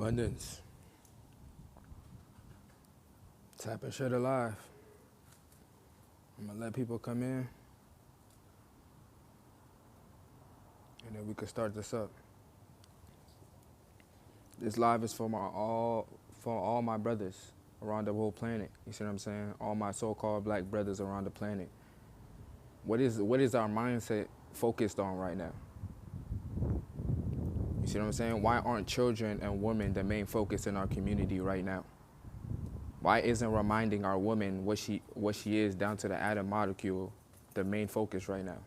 Abundance. Tap and shut it live. I'm gonna let people come in, and then we can start this up. This live is for all my brothers around the whole planet. You see what I'm saying? All my so-called black brothers around the planet. What is our mindset focused on right now? You see what I'm saying? Why aren't children and women the main focus in our community right now? Why isn't reminding our woman what she is down to the atom molecule the main focus right now?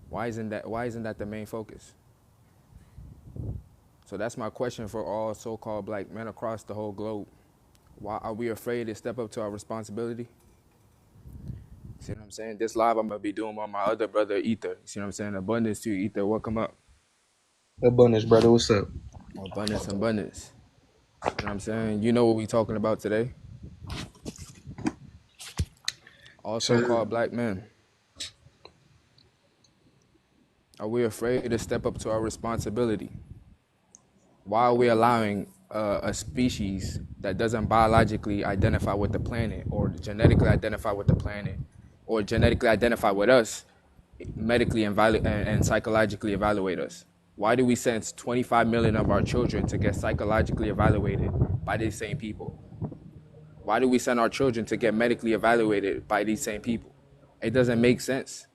Why isn't that the main focus? So that's my question for all so-called black men across the whole globe. Why are we afraid to step up to our responsibility? See what I'm saying? This live I'm gonna be doing on my other brother Ether. You see what I'm saying? Abundance to you, Ether. Welcome up. Abundance, brother. What's up? Abundance, abundance. You know what I'm saying? You know what we talking about today? All So, so-called black men. Are we afraid to step up to our responsibility? Why are we allowing a species that doesn't biologically identify with the planet or genetically identify with the planet or genetically identify with us medically and psychologically evaluate us? Why do we send 25 million of our children to get psychologically evaluated by these same people? Why do we send our children to get medically evaluated by these same people? It doesn't make sense.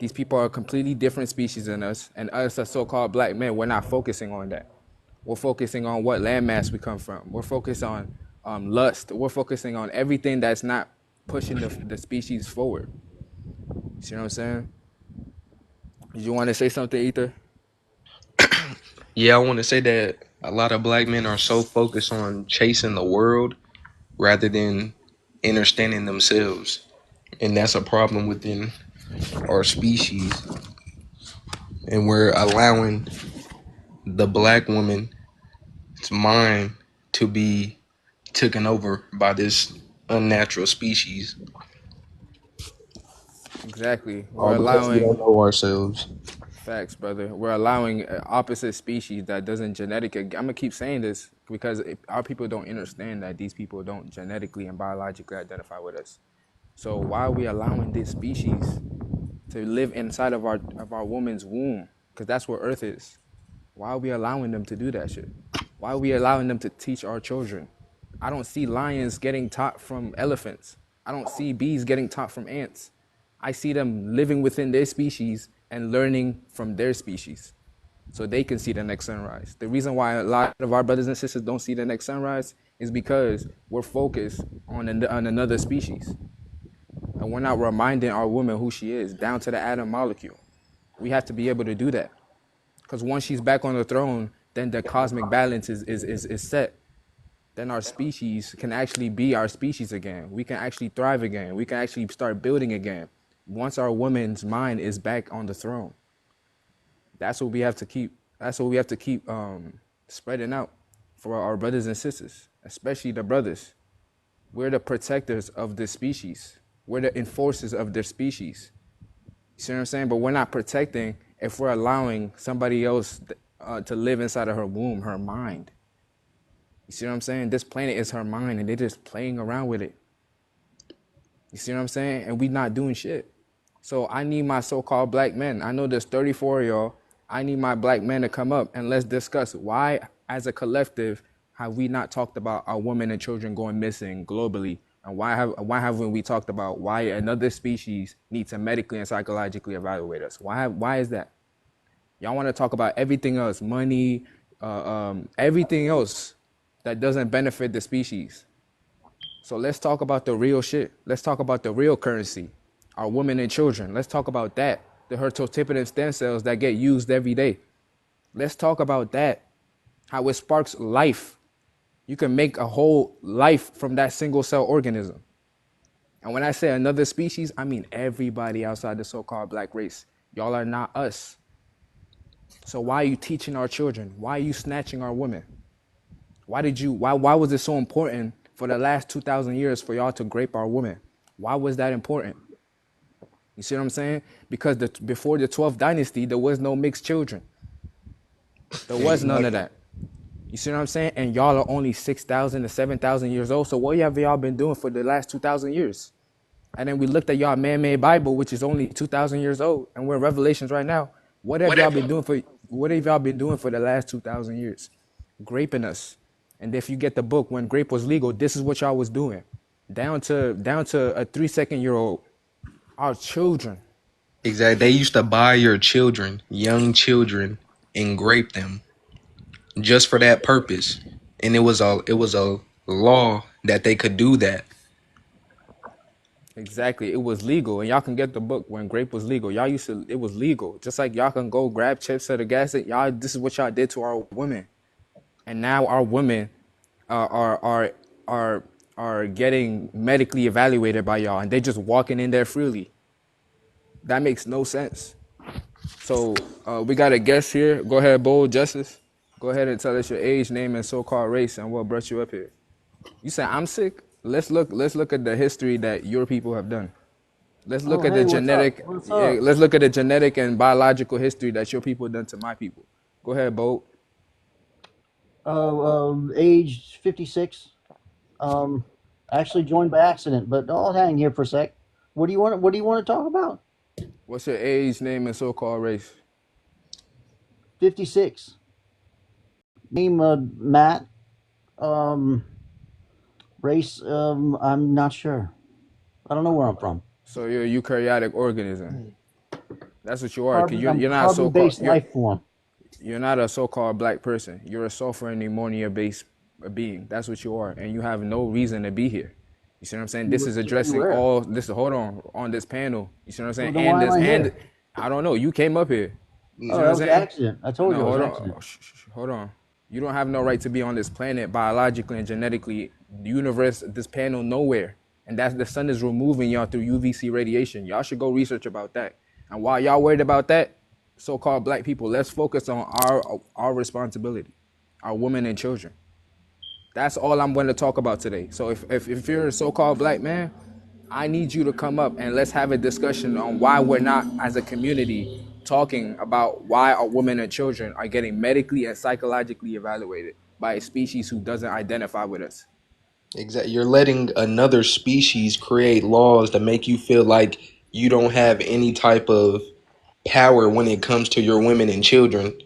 These people are a completely different species than us, and us as so-called black men, we're not focusing on that. We're focusing on what landmass we come from. We're focused on lust. We're focusing on everything that's not pushing the species forward. You see what I'm saying? Did you want to say something, Ether? yeah, I want to say that a lot of black men are so focused on chasing the world rather than understanding themselves. And that's a problem within our species. And we're allowing the black woman's mind to be taken over by this unnatural species, Exactly. We're all because we allowing don't know ourselves. facts, brother. We're allowing opposite species that doesn't genetic. I'm gonna keep saying this because our people don't understand that these people don't genetically and biologically identify with us. So why are we allowing this species to live inside of our woman's womb? Because that's where Earth is. Why are we allowing them to do that shit? Why are we allowing them to teach our children? I don't see lions getting taught from elephants. I don't see bees getting taught from ants. I see them living within their species and learning from their species so they can see the next sunrise. The reason why a lot of our brothers and sisters don't see the next sunrise is because we're focused on another species. And we're not reminding our woman who she is, down to the atom molecule. We have to be able to do that. Because once she's back on the throne, then the cosmic balance is set. Then our species can actually be our species again. We can actually thrive again. We can actually start building again. Once our woman's mind is back on the throne. That's what we have to keep. That's what we have to keep spreading out for our brothers and sisters, especially the brothers. We're the protectors of the species. We're the enforcers of their species. You see what I'm saying? But we're not protecting if we're allowing somebody else to live inside of her womb, her mind. You see what I'm saying? This planet is her mind, and they're just playing around with it. You see what I'm saying? And we not doing shit. So I need my so-called black men. I know there's 34 of y'all. I need my black men to come up and let's discuss why, as a collective, have we not talked about our women and children going missing globally? And why haven't we talked about why another species needs to medically and psychologically evaluate us? Why is that? Y'all want to talk about everything else, money, everything else that doesn't benefit the species. So let's talk about the real shit. Let's talk about the real currency, our women and children. Let's talk about that. The hertotipidan stem cells that get used every day. Let's talk about that. How it sparks life. You can make a whole life from that single cell organism. And when I say another species, I mean everybody outside the so-called black race. Y'all are not us. So why are you teaching our children? Why are you snatching our women? Why was it so important for the last 2,000 years for y'all to grape our women? Why was that important? You see what I'm saying? Because before the 12th dynasty, there was no mixed children. There was none of that. You see what I'm saying? And y'all are only 6,000 to 7,000 years old. So what have y'all been doing for the last 2,000 years? And then we looked at y'all man-made Bible, which is only 2,000 years old, and we're in Revelations right now. What have y'all been doing for? What have y'all been doing for the last 2,000 years? Graping us. And if you get the book, when grape was legal, this is what y'all was doing, down to a 3 year old, our children. Exactly. They used to buy your children, young children, and grape them just for that purpose. And it was a law that they could do that. Exactly, it was legal, and y'all can get the book when grape was legal. Y'all used to, it was legal, just like y'all can go grab chips at the gas station. Y'all, this is what y'all did to our women, and now our women are are getting medically evaluated by y'all, and they just walking in there freely. That makes no sense. So we got a guest here. Go ahead, bold justice. Go ahead and tell us your age, name, and so-called race, and what brought you up here. You said I'm sick. Let's look. Let's look at the history that your people have done. Let's look Oh, at the hey, what's up? genetic. What's Yeah, up? let's look at the genetic and biological history that your people done to my people. Go ahead, bold. Age 56. Um, actually joined by accident, but I'll hang here for a sec. What do you want to talk about? What's your age, name, and so-called race? 56. Name Matt. Um, race I'm not sure. I don't know where I'm from. So you're a eukaryotic organism. That's what you are. Cause Carbon you're I'm you're not carbon so-called. based life form. You're not a so-called black person. You're a sulfur and ammonia-based being. That's what you are, and you have no reason to be here. You see what I'm saying? This is To be addressing where? all this. Hold on this panel. You see what I'm saying? Well, then And why am this I and here? I don't know. You came up here. You see Oh, what that I'm was an saying? accident. I told No, you it was hold an on. accident. Hold on. You don't have no right to be on this planet biologically and genetically. The universe, this panel, nowhere. And that's the sun is removing y'all through UVC radiation. Y'all should go research about that. And while y'all worried about that, so-called black people, let's focus on our responsibility, our women and children. That's all I'm going to talk about today. So if you're a so-called black man, I need you to come up and let's have a discussion on why we're not, as a community, talking about why our women and children are getting medically and psychologically evaluated by a species who doesn't identify with us. Exactly. You're letting another species create laws that make you feel like you don't have any type of power when it comes to your women and children.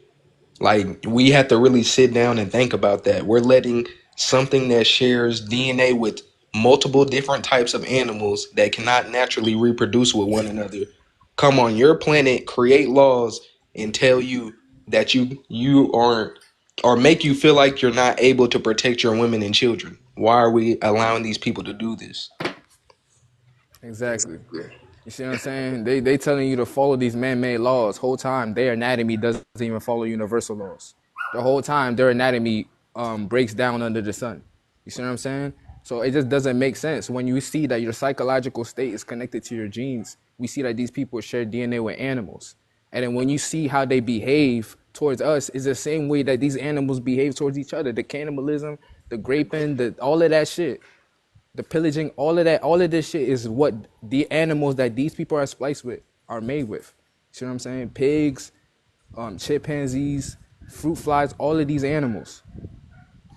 Like, we have to really sit down and think about that. We're letting something that shares DNA with multiple different types of animals that cannot naturally reproduce with one another come on your planet, create laws, and tell you that you aren't, or make you feel like you're not able to protect your women and children. Why are we allowing these people to do this? Exactly. You see what I'm saying? They telling you to follow these man-made laws. Whole time their anatomy doesn't even follow universal laws. The whole time their anatomy breaks down under the sun. You see what I'm saying? So it just doesn't make sense when you see that your psychological state is connected to your genes. We see that these people share DNA with animals, and then when you see how they behave towards us, is the same way that these animals behave towards each other. The cannibalism, the raping, the all of that shit, the pillaging, all of that, all of this shit is what the animals that these people are spliced with are made with. See what I'm saying? Pigs, chimpanzees, fruit flies, all of these animals.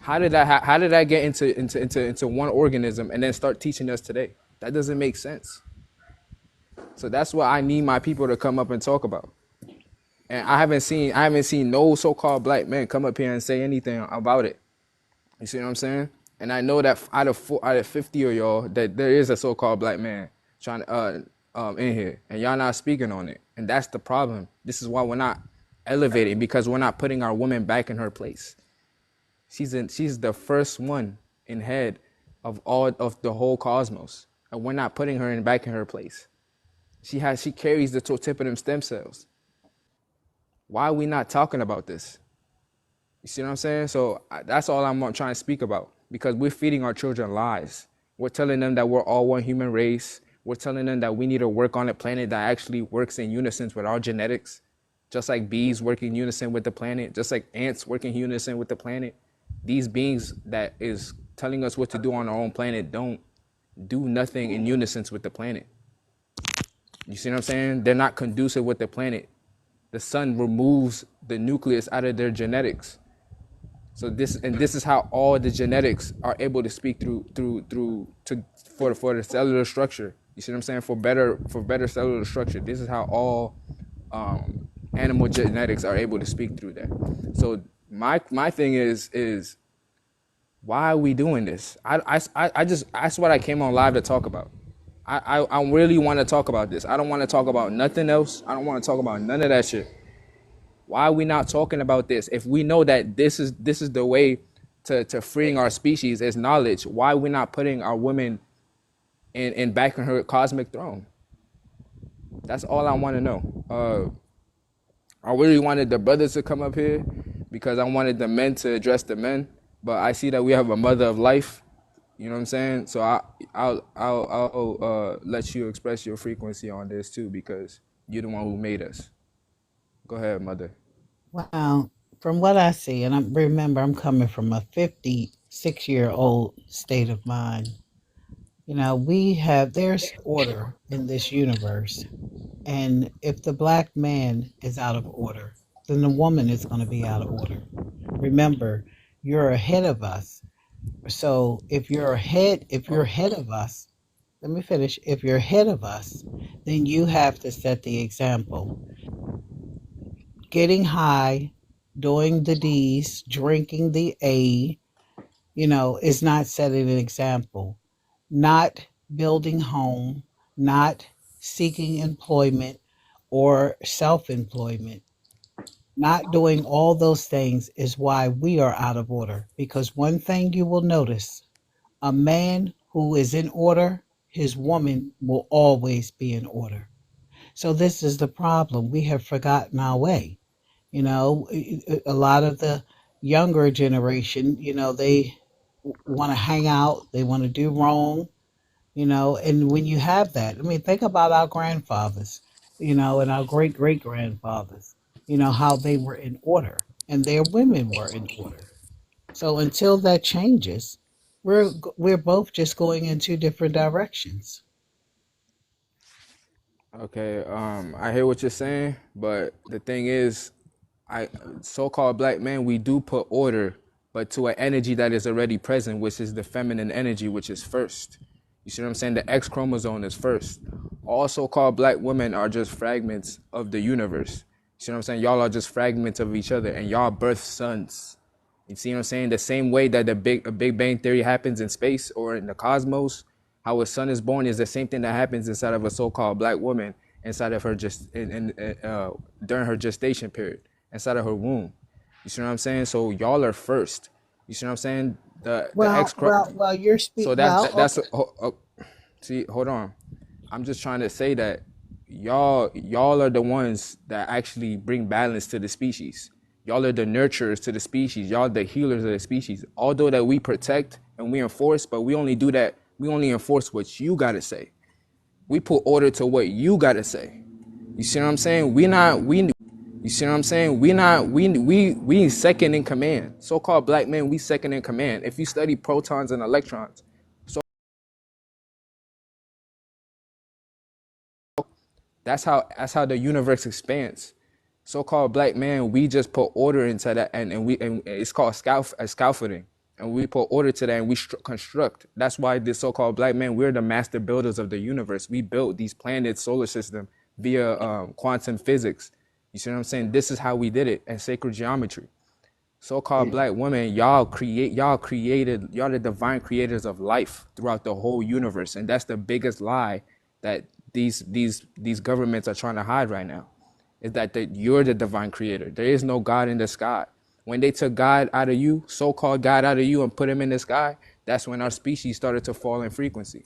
How did that get into one organism and then start teaching us today? That doesn't make sense. So that's what I need my people to come up and talk about. And I haven't seen no so-called black men come up here and say anything about it. You see what I'm saying? And I know that out of 50 of y'all, that there is a so-called black man trying to in here, and y'all not speaking on it, and that's the problem. This is why we're not elevating, because we're not putting our woman back in her place. She's the first one in head of all of the whole cosmos, and we're not putting her back in her place. She carries the tip of them stem cells. Why are we not talking about this? You see what I'm saying? So that's all I'm trying to speak about, because we're feeding our children lies. We're telling them that we're all one human race. We're telling them that we need to work on a planet that actually works in unison with our genetics, just like bees work in unison with the planet, just like ants work in unison with the planet. These beings that is telling us what to do on our own planet don't do nothing in unison with the planet. You see what I'm saying? They're not conducive with the planet. The sun removes the nucleus out of their genetics. So this is how all the genetics are able to speak to for the cellular structure. You see what I'm saying? For better cellular structure. This is how all animal genetics are able to speak through that. So my thing is why are we doing this? I just that's what I came on live to talk about. I really want to talk about this. I don't want to talk about nothing else. I don't want to talk about none of that shit. Why are we not talking about this? If we know that this is the way to freeing our species is knowledge, why are we not putting our women in back in her cosmic throne? That's all I want to know. I really wanted the brothers to come up here because I wanted the men to address the men. But I see that we have a mother of life. You know what I'm saying? So I'll let you express your frequency on this too because you're the one who made us. Go ahead, mother. Well, from what I see, and remember, I'm coming from a 56-year-old state of mind. There's order in this universe. And if the black man is out of order, then the woman is going to be out of order. Remember, you're ahead of us. So if you're ahead of us, let me finish. If you're ahead of us, then you have to set the example. Getting high, doing the D's, drinking the A, is not setting an example. Not building home, not seeking employment or self employment, not doing all those things is why we are out of order. Because one thing you will notice, a man who is in order, his woman will always be in order. So this is the problem. We have forgotten our way. A lot of the younger generation, they want to hang out, they want to do wrong, and when you have that, I mean, think about our grandfathers, and our great great grandfathers, how they were in order and their women were in order. So until that changes, we're both just going in two different directions. Okay, I hear what you're saying, but the thing is, I so-called black men, we do put order, but to an energy that is already present, which is the feminine energy, which is first. You see what I'm saying? The X chromosome is first. All so-called black women are just fragments of the universe. You see what I'm saying? Y'all are just fragments of each other, and y'all birth sons. You see what I'm saying? The same way that a Big Bang theory happens in space or in the cosmos, how a son is born is the same thing that happens inside of a so-called black woman inside of her during her gestation period, inside of her womb. You see what I'm saying? So y'all are first. You see what I'm saying? The Well, X. well, well, you're So well, see, hold on. I'm just trying to say that y'all are the ones that actually bring balance to the species. Y'all are the nurturers to the species. Y'all the healers of the species. Although that we protect and we enforce, but we only do that. We only enforce what you gotta say. We put order to what you gotta say. You see what I'm saying? We not we. You see what I'm saying? We not we second in command. So-called black men, we second in command. If you study protons and electrons, that's how the universe expands. So-called black man, we just put order into that, and it's called scaffolding, and we put order to that, and we construct. That's why this so-called black man, we're the master builders of the universe. We built these planets, solar system via quantum physics. You see what I'm saying? This is how we did it, and sacred geometry. So-called black women, y'all the divine creators of life throughout the whole universe, and that's the biggest lie that these governments are trying to hide right now, is that you're the divine creator. There is no God in the sky. When they took God out of you, so-called God out of you, and put him in the sky, that's when our species started to fall in frequency.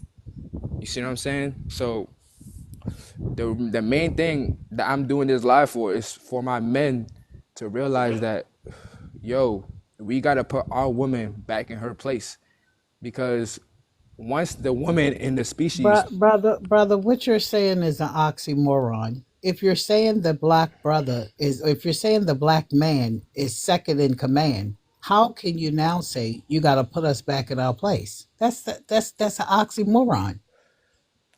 You see what I'm saying? So the main thing that I'm doing this live for is for my men to realize that, yo, we gotta put our woman back in her place, because once the woman in the species, brother, what you're saying is an oxymoron. If you're saying the black man is second in command, how can you now say you got to put us back in our place? That's an oxymoron.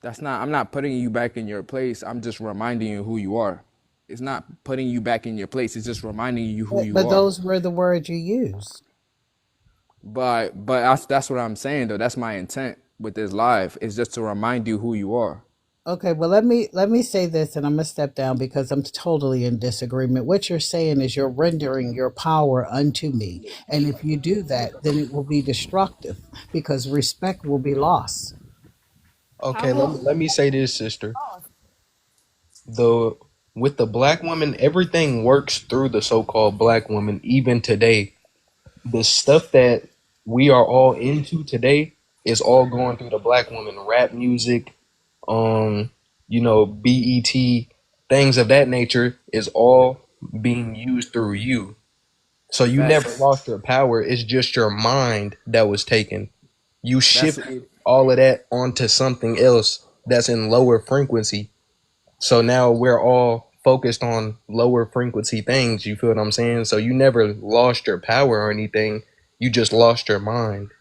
that's not, I'm not putting you back in your place. I'm just reminding you who you are. It's not putting you back in your place. It's just reminding you who you But are. those were the words you used. but that's what I'm saying though. That's my intent with this live is just to remind you who you are. Okay, well let me say this, and I'm gonna step down because I'm totally in disagreement. What you're saying is you're rendering your power unto me, and if you do that, then it will be destructive because respect will be lost. Okay, let me say this, sister. The With the black woman, everything works through the so-called black woman. Even today, the stuff that we are all into today is all going through the black woman. Rap music, um, BET, things of that nature is all being used through you. So you never Facts. lost your power. It's just your mind that was taken. You That's shifted all of that onto something else that's in lower frequency. So now we're all focused on lower frequency things. You feel what I'm saying? So you never lost your power or anything. You just lost your mind.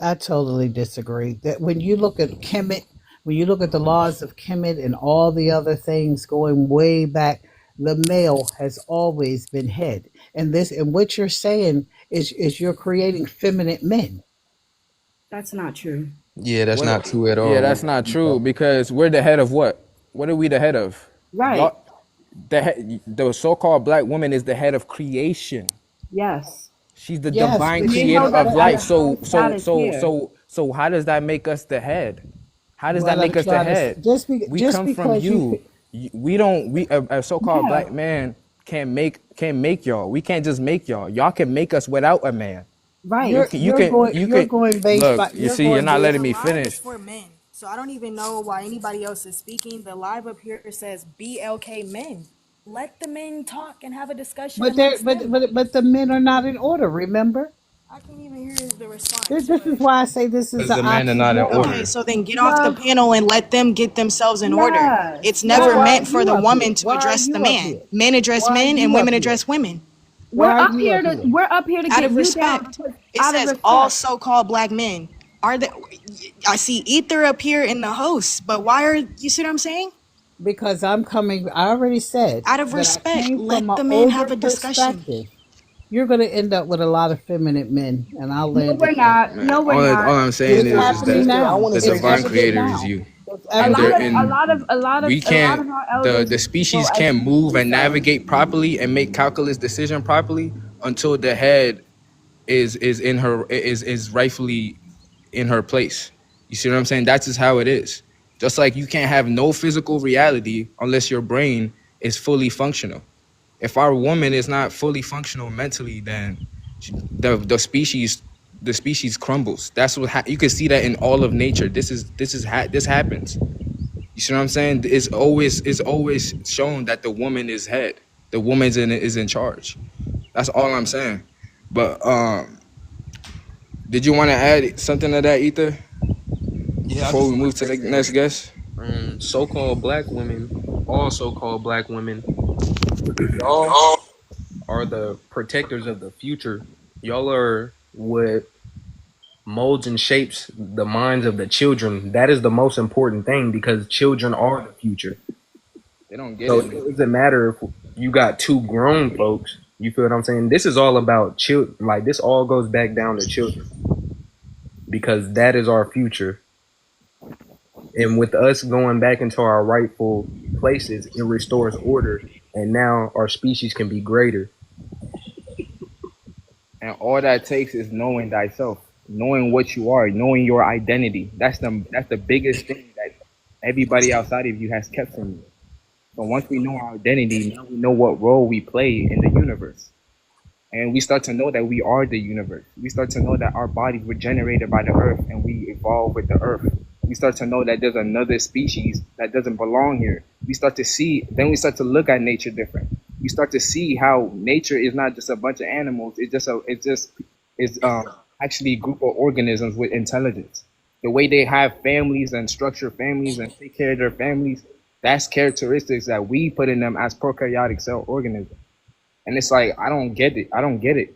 I totally disagree. That when you look at Kemet, when you look at the laws of Kemet and all the other things going way back, the male has always been head. And what you're saying is you're creating feminine men. That's not true. Yeah, that's what. not true at Yeah, all. that's not true because we're the head of what? What are we the head of? Right. Y'all, the so-called black woman is the head of creation. Yes. She's the Yes, divine but We she creator hold but up of but at life. a but So high so status so here. so so how does that make us the head? How does that what I'm make us the trying to head? We just come from because you you. We don't. We a so-called Yeah. black man can't make y'all. We can't just make y'all. Y'all can make us without a man. You Right. can you can you you're can going based look. by You you're see, you're going not based letting The me live is finish. for men. So I don't even know why anybody else is speaking. The live up here says BLK men. Let the men talk and have a discussion but they amongst them. but the men are not in order, remember? I can't even hear the response, This is but why I say this is Because an the men are not in oxymoron. okay, order. so then get off the Well, panel and let them get themselves in order. yes. It's Well, never Yes. why are meant for you the up here? woman to Why are address the you up man. here? Men address Why are men and you up women here? address women. Why We're are up you here up to here? we're up here to Out get of you down respect. because It out of says all respect. so-called black men. Are there I see Ether up here in the host, but why are you see what I'm saying? Because I'm coming. I already said Out of that I respect, came from let an the men older have a discussion. perspective. You're going to end up with a lot of feminine men, and I'll No, land we're it there. not. No, Man, we're all not. I'm saying It's is happening that Sister, I now. want to the say It's divine this. evident creator is now. you, It's A and lot there evident of a now. and lot of a lot of we a lot can't of our the elders the go species as can't move and say. navigate properly and make calculus decision properly until the head is in her is rightfully in her place. You see what I'm saying? That's just how it is. Just like you can't have no physical reality unless your brain is fully functional. If our woman is not fully functional mentally, then the species crumbles. That's what you can see that in all of nature. This happens. You see what I'm saying? It's always shown that the woman is head. The woman is in charge. That's all I'm saying. But did you want to add something to that, Ether, Yeah, I before just we want move to to say the this. next guest? So-called black women, all so-called black women, y'all are the protectors of the future. Y'all are what molds and shapes the minds of the children. That is the most important thing because children are the future. They don't get So it, it man. doesn't matter if you got two grown folks. You feel what I'm saying? This is all about children. Like this all goes back down to children because that is our future. And with us going back into our rightful places, it restores order. And now our species can be greater. And all that takes is knowing thyself, knowing what you are, knowing your identity. That's the biggest thing that everybody outside of you has kept from you. So once we know our identity, now we know what role we play in the universe. And we start to know that we are the universe. We start to know that our bodies were generated by the earth and we evolve with the earth. We start to know that there's another species that doesn't belong here. We start to see, then we start to look at nature different. We start to see how nature is not just a bunch of animals. It's actually a group of organisms with intelligence. The way they have families and structure families and take care of their families, that's characteristics that we put in them as prokaryotic cell organisms. And it's like I don't get it. I don't get it.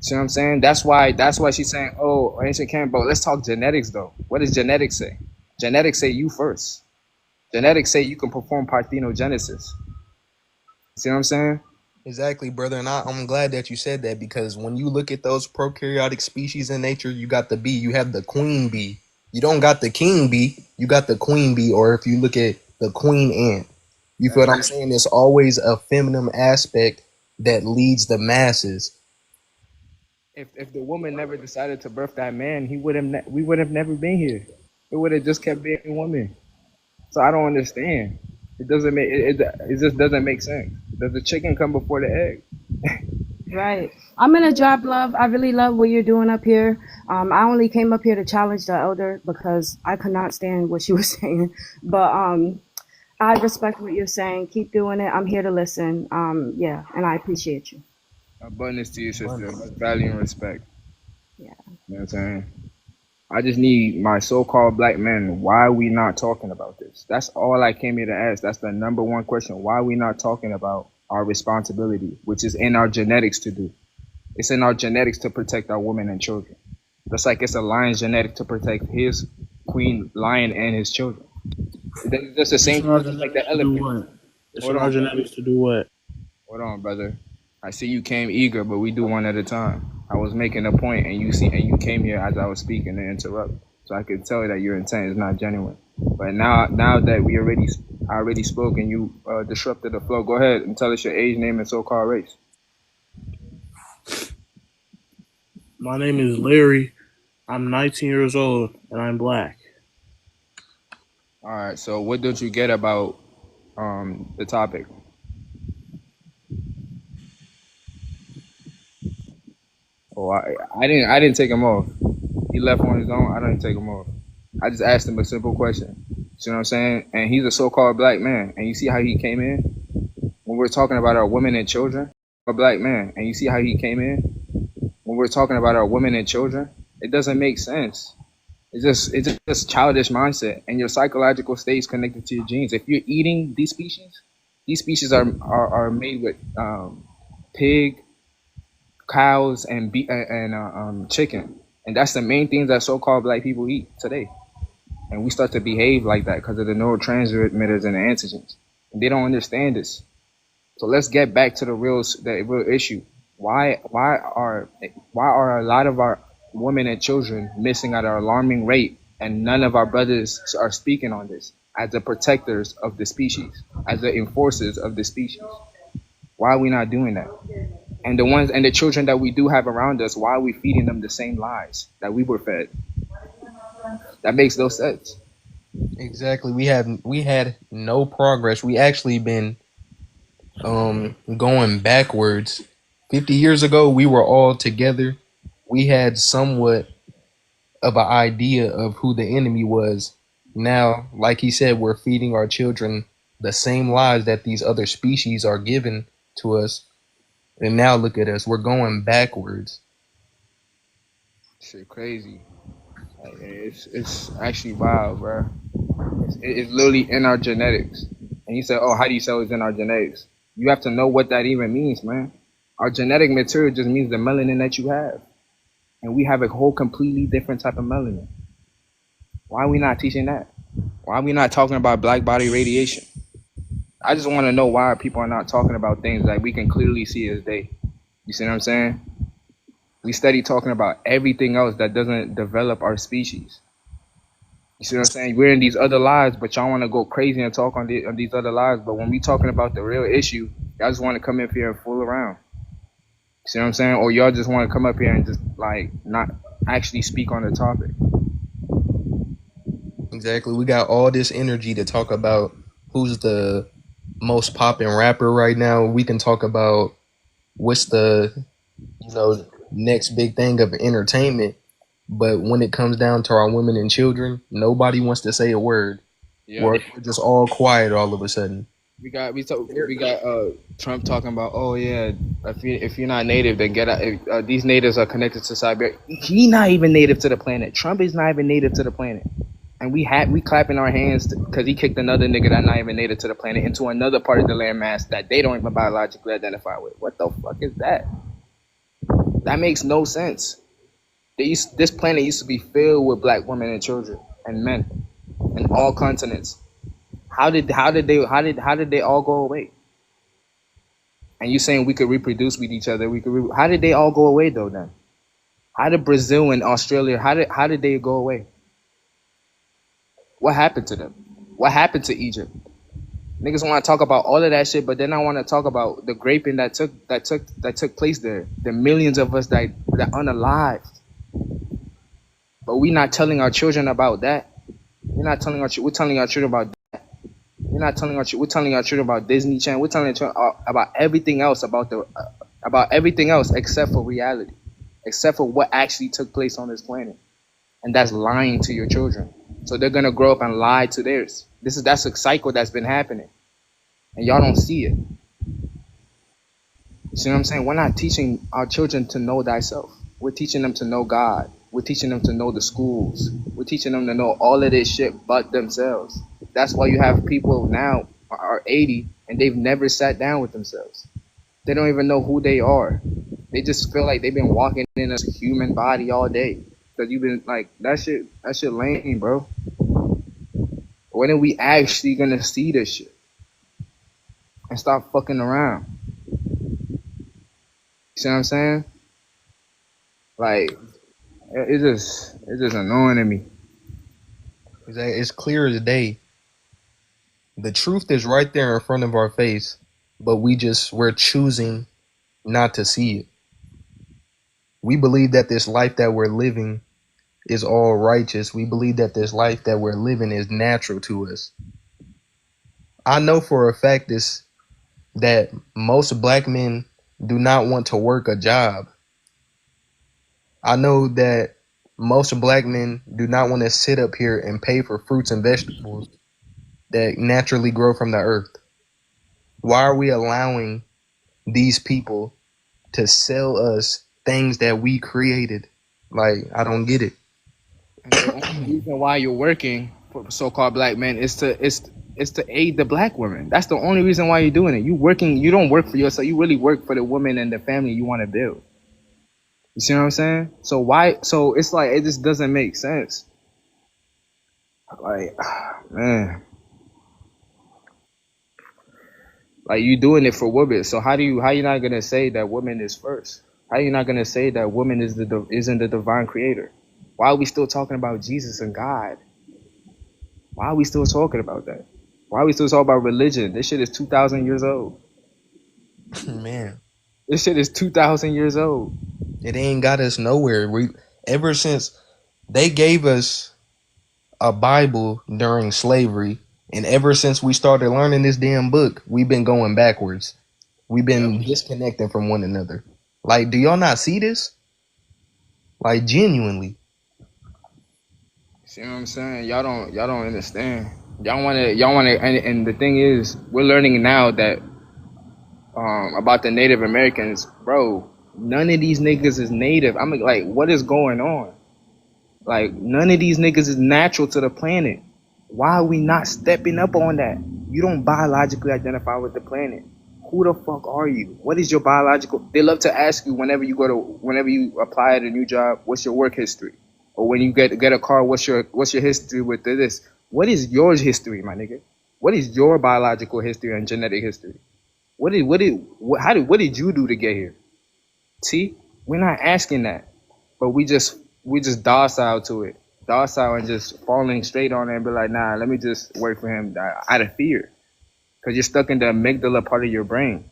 See what I'm saying? That's why she's saying, oh, ancient camp, but let's talk genetics though. What does genetics say? Genetics say you first. Genetics say you can perform parthenogenesis. See what I'm saying? Exactly, brother. And I'm glad that you said that, because when you look at those prokaryotic species in nature, you got the bee, you have the queen bee. You don't got the king bee, you got the queen bee. Or if you look at the queen ant, you feel what I'm saying? It's always a feminine aspect that leads the masses. If the woman never decided to birth that man, we would have never been here. It would have just kept being a woman. So I don't understand. It doesn't make it just doesn't make sense. Does the chicken come before the egg? Right. I'm in a job, love. I really love what you're doing up here. I only came up here to challenge the elder because I could not stand what she was saying. But I respect what you're saying. Keep doing it. I'm here to listen. Yeah, and I appreciate you. Abundance to you, sister. Abundance. Much value and respect. Yeah. You know what I'm saying? I just need my so-called black men. Why are we not talking about this? That's all I came here to ask. That's the number one question. Why are we not talking about our responsibility, which is in our genetics to do? It's in our genetics to protect our women and children. Just like it's a lion's genetic to protect his queen lion and his children. It's just the It's same in our thing as like the genetics to do elephant. what? It's Hold in our on, brother. genetics to do what? Hold on, brother. I see you came eager, but we do one at a time. I was making a point, and you came here as I was speaking to interrupt, so I could tell that your intent is not genuine. But now that I already spoke and you disrupted the flow, go ahead and tell us your age, name, and so-called race. My name is Larry. I'm 19 years old and I'm black. All right. So what did you get about the topic? Oh, I didn't take him off. He left on his own. I didn't take him off. I just asked him a simple question. See what I'm saying? And he's a so-called black man. And you see how he came in? When we're talking about our women and children, a black man. And you see how he came in? When we're talking about our women and children, it doesn't make sense. It's just childish mindset. And your psychological state is connected to your genes. If you're eating these species are made with pig, cows, and chicken. And that's the main things that so-called black people eat today. And we start to behave like that because of the neurotransmitters and the antigens. And they don't understand this. So let's get back to the real issue. Why are a lot of our women and children missing at an alarming rate, and none of our brothers are speaking on this as the protectors of the species, as the enforcers of the species? Why are we not doing that? And the children that we do have around us, why are we feeding them the same lies that we were fed? That makes no sense. Exactly. We had no progress. We actually been going backwards. 50 years ago, we were all together. We had somewhat of an idea of who the enemy was. Now, like he said, we're feeding our children the same lies that these other species are giving to us. And now look at us. We're going backwards. Shit, crazy. Like, it's actually wild, bro. It's literally in our genetics. And you said, "Oh, how do you say it's in our genetics?" You have to know what that even means, man. Our genetic material just means the melanin that you have, and we have a whole completely different type of melanin. Why are we not teaching that? Why are we not talking about black body radiation? I just want to know why people are not talking about things that we can clearly see as day. You see what I'm saying? We study talking about everything else that doesn't develop our species. You see what I'm saying? We're in these other lives, but y'all want to go crazy and talk on these other lives. But when we talking about the real issue, y'all just want to come up here and fool around. You see what I'm saying? Or y'all just want to come up here and just like not actually speak on the topic. Exactly. We got all this energy to talk about who's the most popping rapper right now. We can talk about what's the, next big thing of entertainment. But when it comes down to our women and children, nobody wants to say a word. Yep. We're just all quiet all of a sudden. We got Trump talking about, oh yeah, if you're not native, then get out. These natives are connected to Siberia. He not even native to the planet. Trump is not even native to the planet. And we clapping our hands because he kicked another nigga that not even native to the planet into another part of the landmass that they don't even biologically identify with. What the fuck is that? That makes no sense. This planet used to be filled with black women and children and men in all continents. How did they all go away? And you saying we could reproduce with each other? How did they all go away though? Then how did Brazil and Australia? How did they go away? What happened to them? What happened to Egypt? Niggas want to talk about all of that shit, but then I want to talk about the raping that took place there. The millions of us that unalived. But we not telling our children about that. We're not telling our we're telling our children about that. We're not telling our we're telling our children about Disney Channel. We're telling our children about everything else about everything else except for reality, except for what actually took place on this planet, and that's lying to your children. So they're gonna grow up and lie to theirs. That's a cycle that's been happening, and y'all don't see it. You see what I'm saying? We're not teaching our children to know thyself. We're teaching them to know God. We're teaching them to know the schools. We're teaching them to know all of this shit but themselves. That's why you have people now are 80 and they've never sat down with themselves. They don't even know who they are. They just feel like they've been walking in a human body all day. Cause you've been like that shit lame, bro. When are we actually gonna see this shit and stop fucking around? You see what I'm saying? Like, it's just annoying to me. It's clear as day. The truth is right there in front of our face, but we're choosing not to see it. We believe that this life that we're living is all righteous. We believe that this life that we're living is natural to us. I know for a fact that most black men do not want to work a job. I know that most black men do not want to sit up here and pay for fruits and vegetables that naturally grow from the earth. Why are we allowing these people to sell us things that we created? Like, I don't get it. And the only reason why you're working for so-called black men is to aid the black women. That's the only reason why you're doing it. You don't work for yourself. You really work for the woman and the family you want to build. You see what I'm saying? So it's like, it just doesn't make sense. Like, man. Like, you doing it for women. So how you not gonna say that woman is first? How you not gonna say that woman isn't the divine creator? Why are we still talking about Jesus and God? Why are we still talking about that? Why are we still talking about religion? This shit is 2,000 years old. Man, This shit is 2,000 years old. it ain't got us nowhere. Ever since they gave us a Bible during slavery, and ever since we started learning this damn book, we've been going backwards. We've been disconnecting from one another. Like, do y'all not see this? Like, genuinely. See what I'm saying? Y'all don't understand. Y'all wanna, and the thing is, we're learning now that about the Native Americans, bro. None of these niggas is native. I'm like, what is going on? Like, none of these niggas is natural to the planet. Why are we not stepping up on that? You don't biologically identify with the planet. Who the fuck are you? What is your biological? They love to ask you whenever you apply at a new job, what's your work history? Or when you get a car, what's your history with this? What is your history, my nigga? What is your biological history and genetic history? What did you do to get here? See, we're not asking that, but we just docile to it, docile and just falling straight on it and be like, nah, let me just work for him out of fear, because you're stuck in the amygdala part of your brain.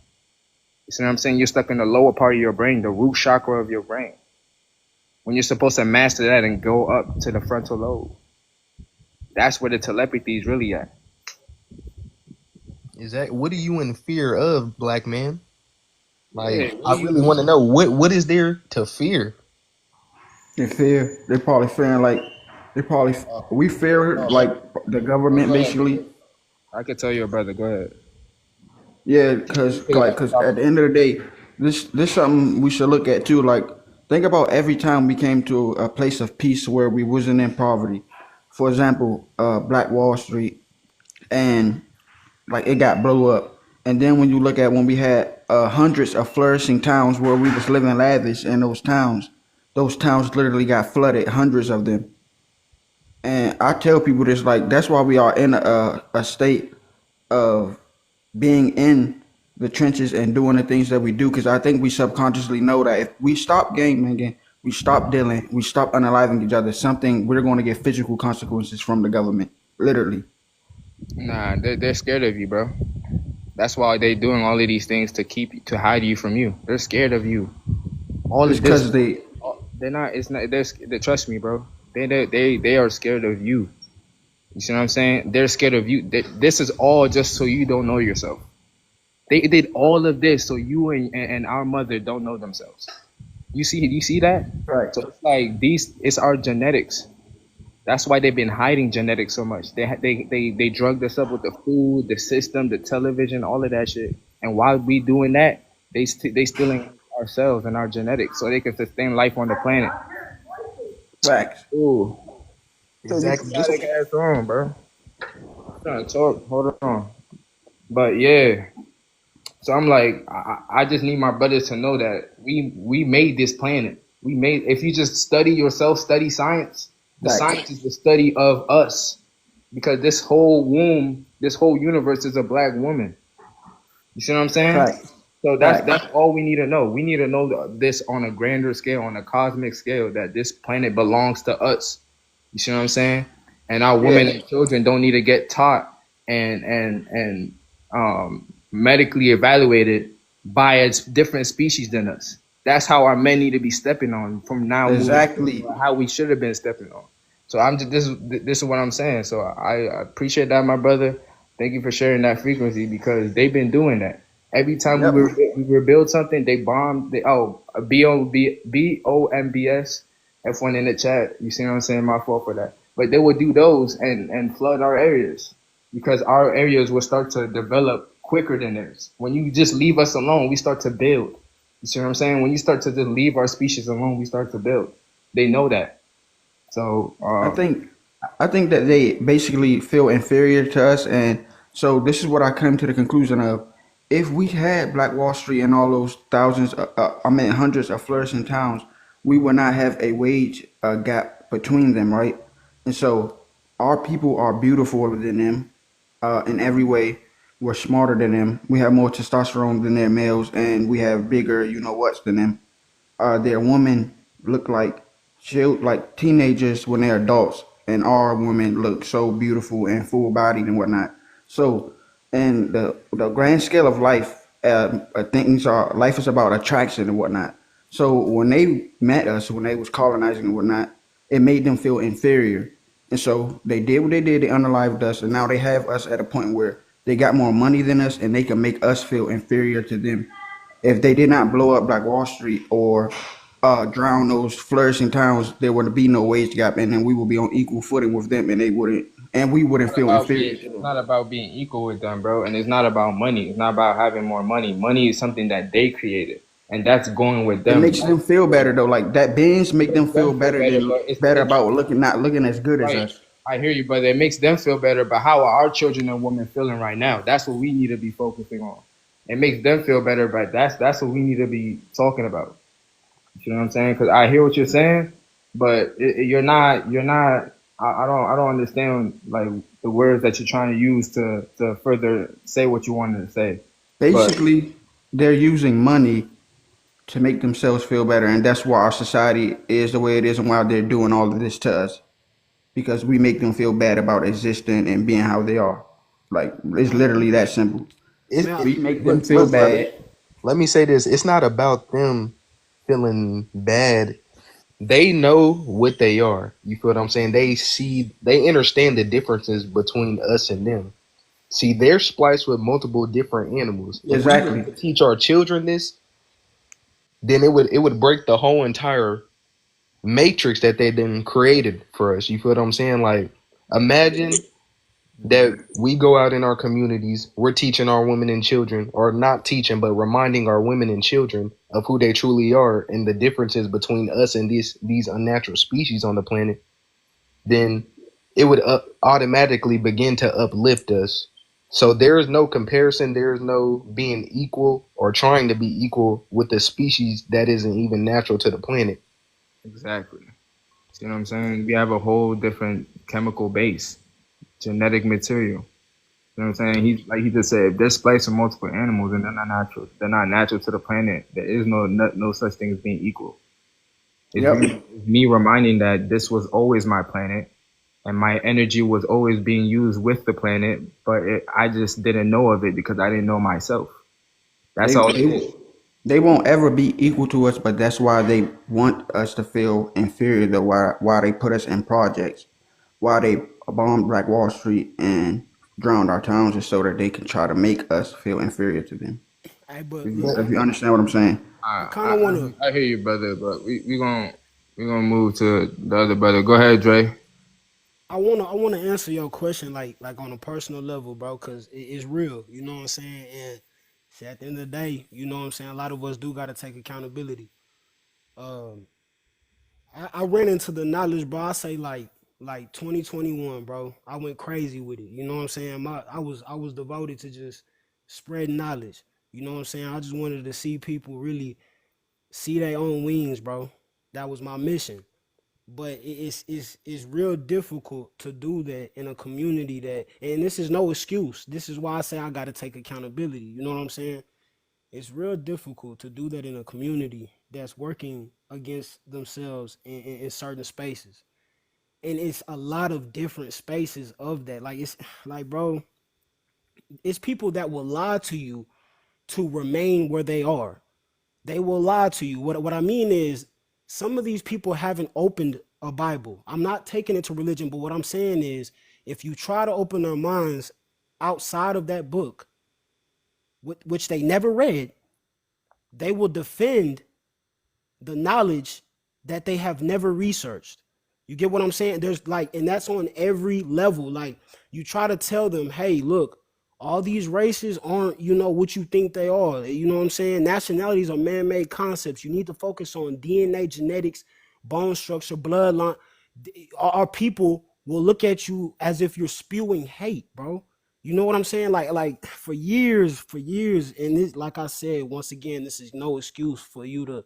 You see what I'm saying? You're stuck in the lower part of your brain, the root chakra of your brain, when you're supposed to master that and go up to the frontal lobe. That's where the telepathy is really at. What are you in fear of, black man? Like, Yeah, I really want to know what is there to fear? They fear. They probably fearing like they probably we fear like the government basically. I could tell your brother. Go ahead. Yeah, cause at the end of the day, this something we should look at too. Like think about every time we came to a place of peace where we wasn't in poverty. For example, Black Wall Street, and like it got blew up. And then when you look at when we had hundreds of flourishing towns where we was living lavish in those towns literally got flooded, hundreds of them. And I tell people this, like that's why we are in a state of being in the trenches and doing the things that we do, because I think we subconsciously know that if we stop gang banging, we stop dealing, we stop unaliving each other, something we're going to get physical consequences from the government, literally. Nah, they're scared of you, bro. That's why they doing all of these things to to hide you from you. They're scared of you. All It's of this, because they they're not. It's not. They trust me, bro. They are scared of you. You see what I'm saying? They're scared of you. This is all just so you don't know yourself. They did all of this so you and our mother don't know themselves. You see that? right, So it's like it's our genetics. That's why they've been hiding genetics so much. They drugged us up with the food, the system, the television, all of that shit. And while we doing that, they stealing ourselves and our genetics so they can sustain life on the planet. facts. Ooh, so get Exactly. your Just psychotic ass on, bro. I'm trying to talk. Hold on. But yeah, so I'm like, I just need my brothers to know that we made this planet. We made. If you just study yourself, study science. The Facts. science is the study of us, because this whole womb, this whole universe is a black woman. You see what I'm saying? Facts. So Facts. that's all we need to know. We need to know this on a grander scale, on a cosmic scale, that this planet belongs to us. You see what I'm saying? And our women Yeah, and children don't need to get taught and medically evaluated by a different species than us. That's how our men need to be stepping on from now moving exactly. forward, how we should have been stepping on. So I'm just this is what I'm saying. So I appreciate that, my brother. Thank you for sharing that frequency, because they've been doing that. Every time Yep. we rebuild something, they bomb. BOMBS. F1 in the chat. You see what I'm saying? My fault for that. But they would do those and flood our areas, because our areas will start to develop quicker than theirs. When you just leave us alone, we start to build. You see what I'm saying? When you start to just leave our species alone, we start to build. They know that. So I think I think that they basically feel inferior to us, and so this is what I came to the conclusion of. If we had Black Wall Street and all those thousands, I mean hundreds of flourishing towns, we would not have a wage gap between them, right? And so our people are beautiful than them in every way. We're smarter than them. We have more testosterone than their males, and we have bigger, you know what's than them. Their women look like like teenagers when they're adults, and our women look so beautiful and full bodied and whatnot. So, in the grand scale of life, things are life is about attraction and whatnot. So when they met us, when they was colonizing and whatnot, it made them feel inferior, and so they did what they did. They unalived us, and now they have us at a point where they got more money than us, and they can make us feel inferior to them. If they did not blow up Black Wall Street or drown those flourishing towns, there would be no wage gap, and then we would be on equal footing with them, and they wouldn't, and we wouldn't feel inferior to it's them. not about being equal with them, bro. And it's not about money. It's not about having more money. Money is something that they created, and that's going with It them. makes them feel better though. Like that Benz make them Makes feel them feel better better, than but better it's about looking not looking as good as right. us. I hear you, brother. It makes them feel better, but how are our children and women feeling right now? That's what we need to be focusing on. It makes them feel better, but that's what we need to be talking about. You know what I'm saying? Because I hear what you're saying, but you're not. I don't understand like the words that you're trying to use to further say what you wanted to say. But Basically, they're using money to make themselves feel better, and that's why our society is the way it is, and why they're doing all of this to us because we make them feel bad about existing and being how they are. Like it's literally that simple. it We make them feel look, brother. bad. Let me say this: it's not about them feeling bad. They know what they are. You feel what I'm saying? They understand the differences between us and them. See, they're spliced with multiple different animals. If we were Exactly. to teach our children this, then it would break the whole entire matrix that they've been created for us. You feel what I'm saying? Like, imagine that we go out in our communities, we're teaching our women and children, or not teaching, but reminding our women and children of who they truly are and the differences between us and these unnatural species on the planet. Then it would automatically begin to uplift us. So there is no comparison. There is no being equal or trying to be equal with a species that isn't even natural to the planet. exactly. See what I'm saying? We have a whole different chemical base, genetic material. You know what I'm saying? He's like he just said, if there's splice of multiple animals and they're not natural, they're not natural to the planet. There is no such thing as being equal. Yep. It's me reminding that this was always my planet, and my energy was always being used with the planet, but I just didn't know of it because I didn't know myself. That's They all it they is. they won't ever be equal to us, but that's why they want us to feel inferior. To why they put us in projects, why they bombed Black Wall Street and drowned our towns, is so that they can try to make us feel inferior to them. Hey, but look, If you understand what I'm saying. I kind of want to. I hear you, brother, but we gonna move to the other brother. Go ahead, Dre. I wanna answer your question like on a personal level, bro, because it's real. You know what I'm saying? And see, at the end of the day, you know what I'm saying. A lot of us do gotta take accountability. Um, I ran into the knowledge, bro. I say like 2021, bro. I went crazy with it. You know what I'm saying? I was devoted to just spreading knowledge. You know what I'm saying? I just wanted to see people really see their own wings, bro. That was my mission. But it's real difficult to do that in a community that, and this is no excuse. This is why I say I got to take accountability. You know what I'm saying? It's real difficult to do that in a community that's working against themselves in certain spaces, and it's a lot of different spaces of that. Like it's like, bro, it's people that will lie to you to remain where they are. They will lie to you. What I mean is, some of these people haven't opened a Bible. I'm not taking it to religion, but what I'm saying is, if you try to open their minds outside of that book, which they never read, they will defend the knowledge that they have never researched. You get what I'm saying? There's like, and that's on every level. Like, you try to tell them, hey, look, all these races aren't, what you think they are. You know what I'm saying? Nationalities are man-made concepts. You need to focus on DNA, genetics, bone structure, bloodline. Our people will look at you as if you're spewing hate, bro. You know what I'm saying? Like for years, and this, like I said, once again, this is no excuse for you to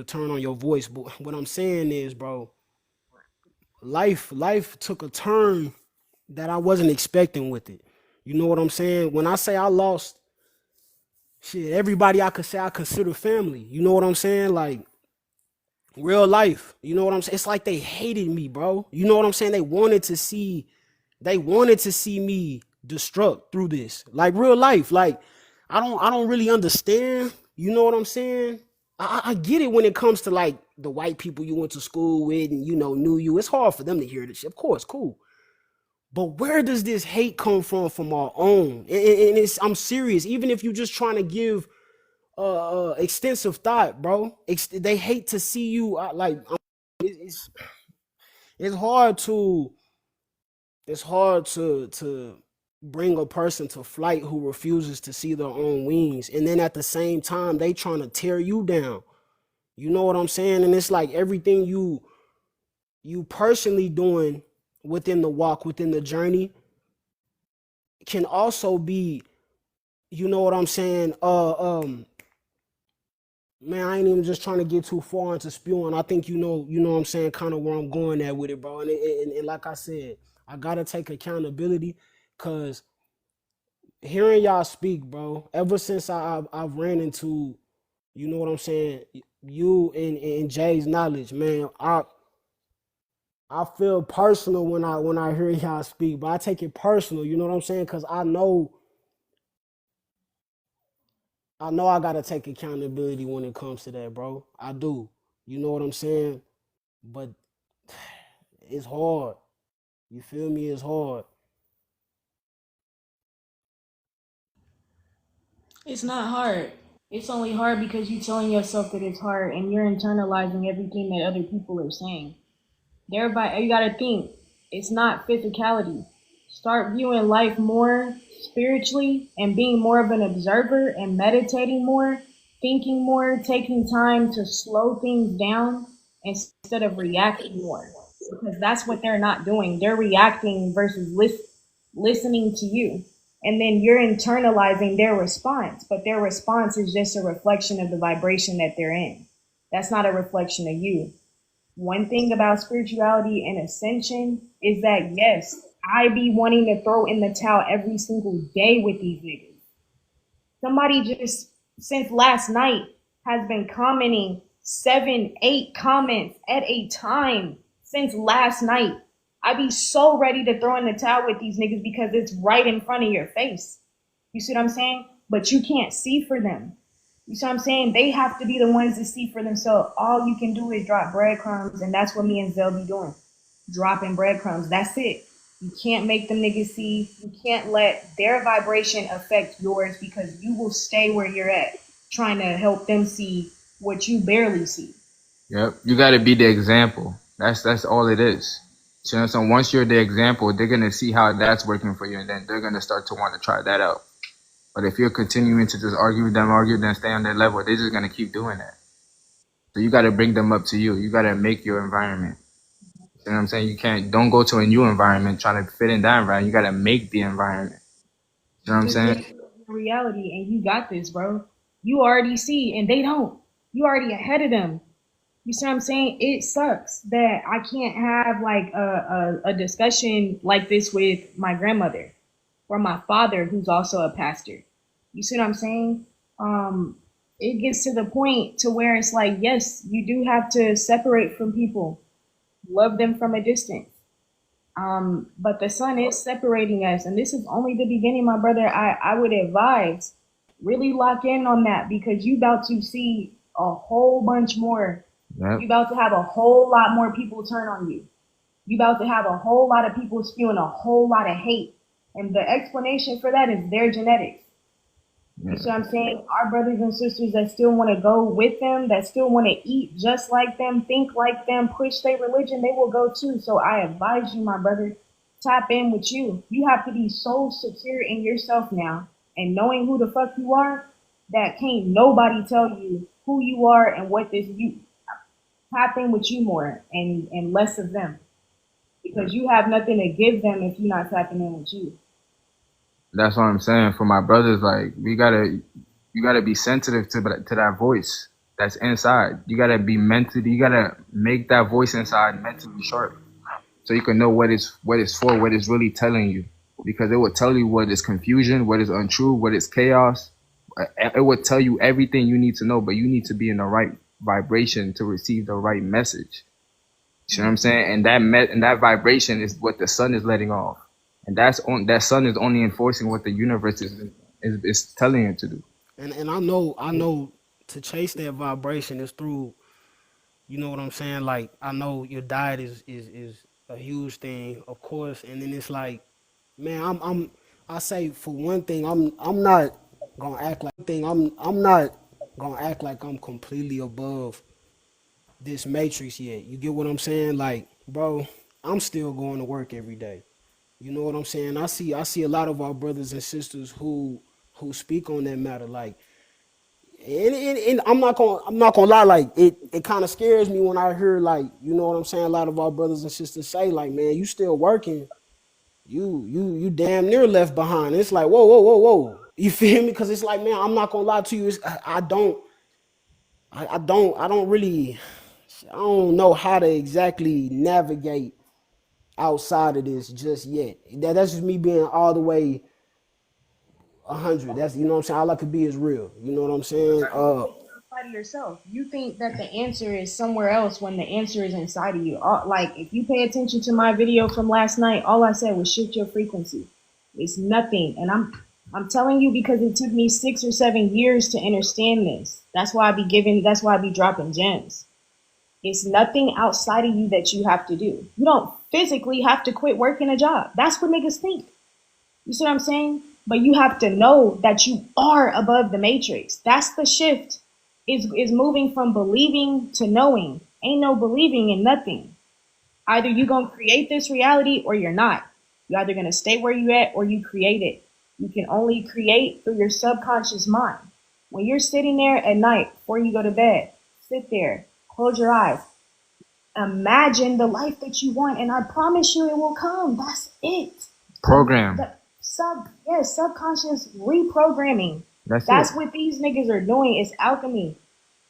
turn on your voice. But what I'm saying is, bro, life took a turn that I wasn't expecting with it. You know what I'm saying? When I say I lost shit, everybody I could say I consider family. You know what I'm saying? Like, real life. You know what I'm saying? It's like they hated me, bro. You know what I'm saying? They wanted to see me destruct through this. Like, real life. Like, I don't really understand. You know what I'm saying? I get it when it comes to like the white people you went to school with and knew you. It's hard for them to hear this shit. Of course, cool. But where does this hate come from our own? And I'm serious. Even if you're just trying to give extensive thought, bro, they hate to see you it's it's hard to it's hard to bring a person to flight who refuses to see their own wings, and then at the same time they trying to tear you down. You know what I'm saying? And it's like everything you personally doing within the walk, within the journey, can also be, you know what I'm saying? Man, I ain't even just trying to get too far into spewing. I think you know what I'm saying, kind of where I'm going at with it, bro. And like I said, I gotta take accountability, cause hearing y'all speak, bro, ever since I've ran into, you know what I'm saying, you and Jay's knowledge, man, I feel personal when I hear y'all speak, but I take it personal, you know what I'm saying? Cause I know I gotta take accountability when it comes to that, bro. I do. You know what I'm saying? But it's hard. You feel me? It's hard. It's not hard. It's only hard because you're telling yourself that it's hard and you're internalizing everything that other people are saying. Everybody, you gotta think. It's not physicality. Start viewing life more spiritually and being more of an observer and meditating more, thinking more, taking time to slow things down instead of reacting more. Because that's what they're not doing. They're reacting versus listening to you. And then you're internalizing their response, but their response is just a reflection of the vibration that they're in. That's not a reflection of you. One thing about spirituality and ascension is that, yes, I be wanting to throw in the towel every single day with these niggas. Somebody just since last night has been commenting 7, 8 comments at a time since last night. I be so ready to throw in the towel with these niggas because it's right in front of your face. You see what I'm saying? But you can't see for them. You see what I'm saying? They have to be the ones to see for themselves. All you can do is drop breadcrumbs, and that's what me and Zell be doing. Dropping breadcrumbs. That's it. You can't make them niggas see. You can't let their vibration affect yours because you will stay where you're at, trying to help them see what you barely see. Yep. You got to be the example. That's all it is. So once you're the example, they're gonna see how that's working for you, and then they're gonna start to want to try that out. But if you're continuing to just argue with them, stay on their level, they're just gonna keep doing that. So you got to bring them up to you. You got to make your environment. You know what I'm saying? Don't go to a new environment trying to fit in that environment. You got to make the environment. You know what I'm Just saying? get reality, and you got this, bro. You already see, and they don't. You already ahead of them. You see what I'm saying? It sucks that I can't have like a discussion like this with my grandmother or my father, who's also a pastor. You see what I'm saying? It gets to the point to where it's like, yes, you do have to separate from people, love them from a distance. But the sun is separating us, and this is only the beginning, my brother. I would advise really lock in on that because you about to see a whole bunch more. Yep. You about to have a whole lot more people turn on you. You about to have a whole lot of people spewing a whole lot of hate, and the explanation for that is their genetics. You see what I'm saying? Our brothers and sisters that still want to go with them, that still want to eat just like them, think like them, push their religion, they will go too. So I advise you, my brother, tap in with you. You have to be so secure in yourself now and knowing who the fuck you are that can't nobody tell you who you are and what this you tap in with you more and less of them. Because you have nothing to give them if you're not tapping in with you. That's what I'm saying. For my brothers, like you gotta be sensitive to that voice that's inside. You gotta be mentally. You gotta make that voice inside mentally sharp, so you can know what it's for, what it's really telling you. Because it will tell you what is confusion, what is untrue, what is chaos. It will tell you everything you need to know, but you need to be in the right vibration to receive the right message. You know what I'm saying? And that vibration is what the sun is letting off. And that sun is only enforcing what the universe is telling it to do. And I know to chase that vibration is through, you know what I'm saying? Like I know your diet is a huge thing, of course, and then it's like, man, I say for one thing, I'm not gonna act like I'm not gonna act like I'm completely above this matrix yet. You get what I'm saying? Like, bro, I'm still going to work every day. You know what I'm saying? I see a lot of our brothers and sisters who speak on that matter. Like, and I'm not gonna lie. Like, it kind of scares me when I hear, like, you know what I'm saying, a lot of our brothers and sisters say, like, man, you still working. You damn near left behind. It's like, whoa. You feel me? Because it's like, man, I'm not gonna lie to you. I don't really, I don't know how to exactly navigate outside of this just yet. That's just me being all the way 100. That's, you know what I'm saying. All I could be is real. You know what I'm saying? Outside of yourself. You think that the answer is somewhere else when the answer is inside of you. Like if you pay attention to my video from last night, all I said was shift your frequency. It's nothing, and I'm telling you because it took me 6 or 7 years to understand this. That's why I be dropping gems. It's nothing outside of you that you have to do. You don't physically have to quit working a job. That's what niggas think. You see what I'm saying? But you have to know that you are above the matrix. That's the shift. Is moving from believing to knowing. Ain't no believing in nothing. Either you gonna create this reality or you're not. You're either gonna stay where you at or you create it. You can only create through your subconscious mind. When you're sitting there at night before you go to bed, sit there, close your eyes, imagine the life that you want, and I promise you it will come. That's it. Program. Subconscious reprogramming. That's what these niggas are doing. Is alchemy.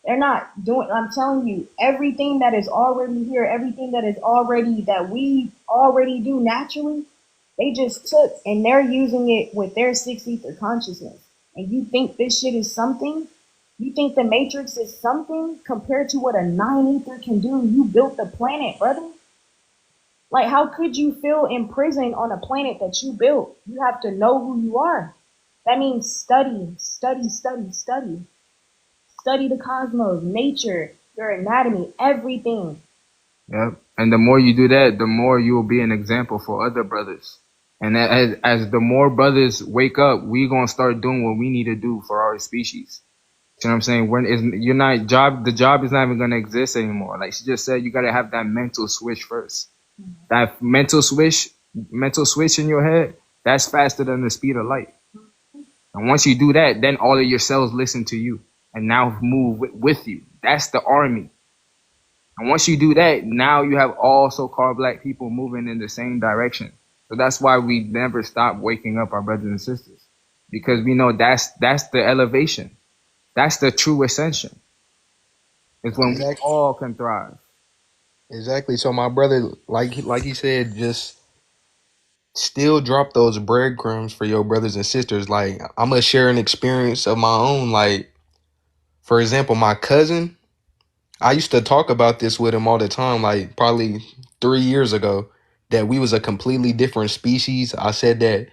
They're not doing, I'm telling you, everything that is already here, everything that we already do naturally, They just took and they're using it with their six ether consciousness. And you think this shit is something? You think the matrix is something compared to what a nine ether can do? You built the planet, brother. Like, how could you feel imprisoned on a planet that you built? You have to know who you are. That means study, study, study, study. Study the cosmos, nature, your anatomy, everything. Yep. And the more you do that, the more you will be an example for other brothers. And as the more brothers wake up, we gonna start doing what we need to do for our species. You know what I'm saying? The job is not even gonna exist anymore. Like she just said, you gotta have that mental switch first. That mental switch in your head, that's faster than the speed of light. And once you do that, then all of your cells listen to you and now move with you. That's the army. And once you do that, now you have all so-called black people moving in the same direction. So that's why we never stop waking up our brothers and sisters, because we know that's the elevation. That's the true ascension. It's when we Exactly. all can thrive. Exactly. So my brother, like he said, just still drop those breadcrumbs for your brothers and sisters. Like I'm gonna share an experience of my own. Like for example, my cousin, I used to talk about this with him all the time. Like probably 3 years ago, that we was a completely different species. I said that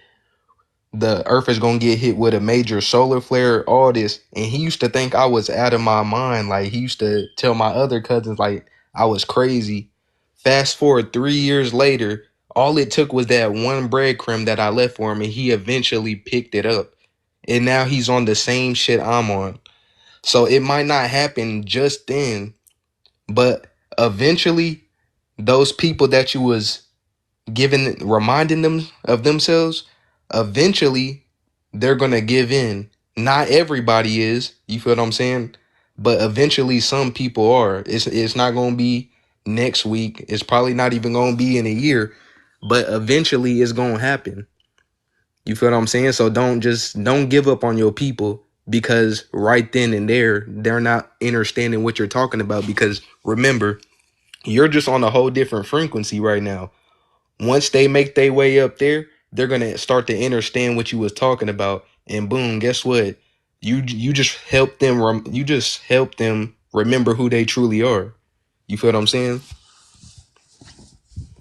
the earth is gonna get hit with a major solar flare, all this. And he used to think I was out of my mind. Like he used to tell my other cousins like I was crazy. Fast forward 3 years later, all it took was that one breadcrumb that I left for him, and he eventually picked it up. And now he's on the same shit I'm on. So it might not happen just then, but eventually those people that you was giving reminding them of themselves, eventually they're gonna give in. Not everybody is, you feel what I'm saying? But eventually some people are. It's not gonna be next week. It's probably not even gonna be in a year, but eventually it's gonna happen. You feel what I'm saying? So don't give up on your people, because right then and there they're not understanding what you're talking about, because remember, you're just on a whole different frequency right now. Once they make their way up there, they're gonna start to understand what you was talking about, and boom, guess what? You just help them. You just help them remember who they truly are. You feel what I'm saying?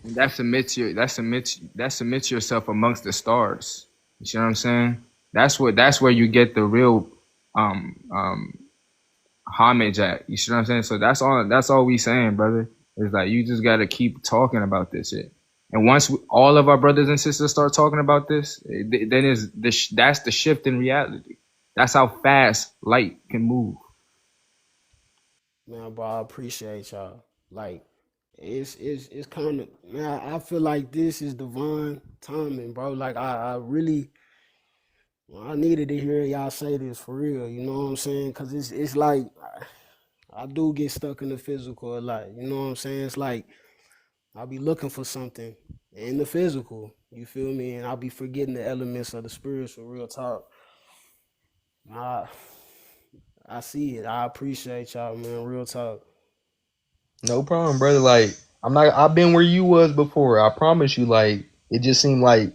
And that submits yourself amongst the stars. You see what I'm saying? That's where you get the real um homage at. You see what I'm saying? So that's all we saying, brother. Is like you just gotta keep talking about this shit. And once all of our brothers and sisters start talking about this, then that's the shift in reality. That's how fast light can move. Man, bro, I appreciate y'all. Like, it's kind of, man. I feel like this is divine timing, bro. Like, I really, I needed to hear y'all say this for real. You know what I'm saying? Cause it's like I do get stuck in the physical a lot. You know what I'm saying? It's like I'll be looking for something in the physical. You feel me? And I'll be forgetting the elements of the spiritual. Real talk. I I see it. I appreciate y'all, man. Real talk. No problem, brother. Like I'm not. I've been where you was before. I promise you. Like it just seemed like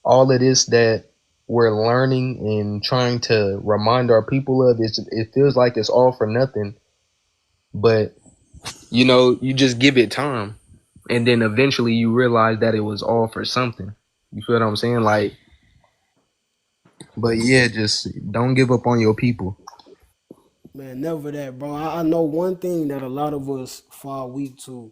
all of this that we're learning and trying to remind our people of, it feels like it's all for nothing. But you just give it time, and then eventually you realize that it was all for something. You feel what I'm saying? Like, but yeah, just don't give up on your people. Man, never that, bro. I know one thing that a lot of us fall weak to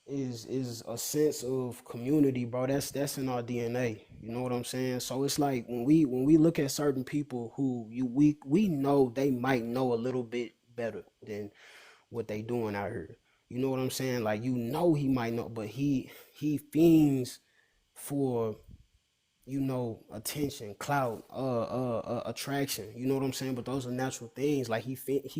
is a sense of community, bro. That's in our DNA. You know what I'm saying? So it's like when we look at certain people who we know they might know a little bit better than what they doing out here. You know what I'm saying? Like he might know, but he fiends for attention, clout, attraction. You know what I'm saying? But those are natural things. Like he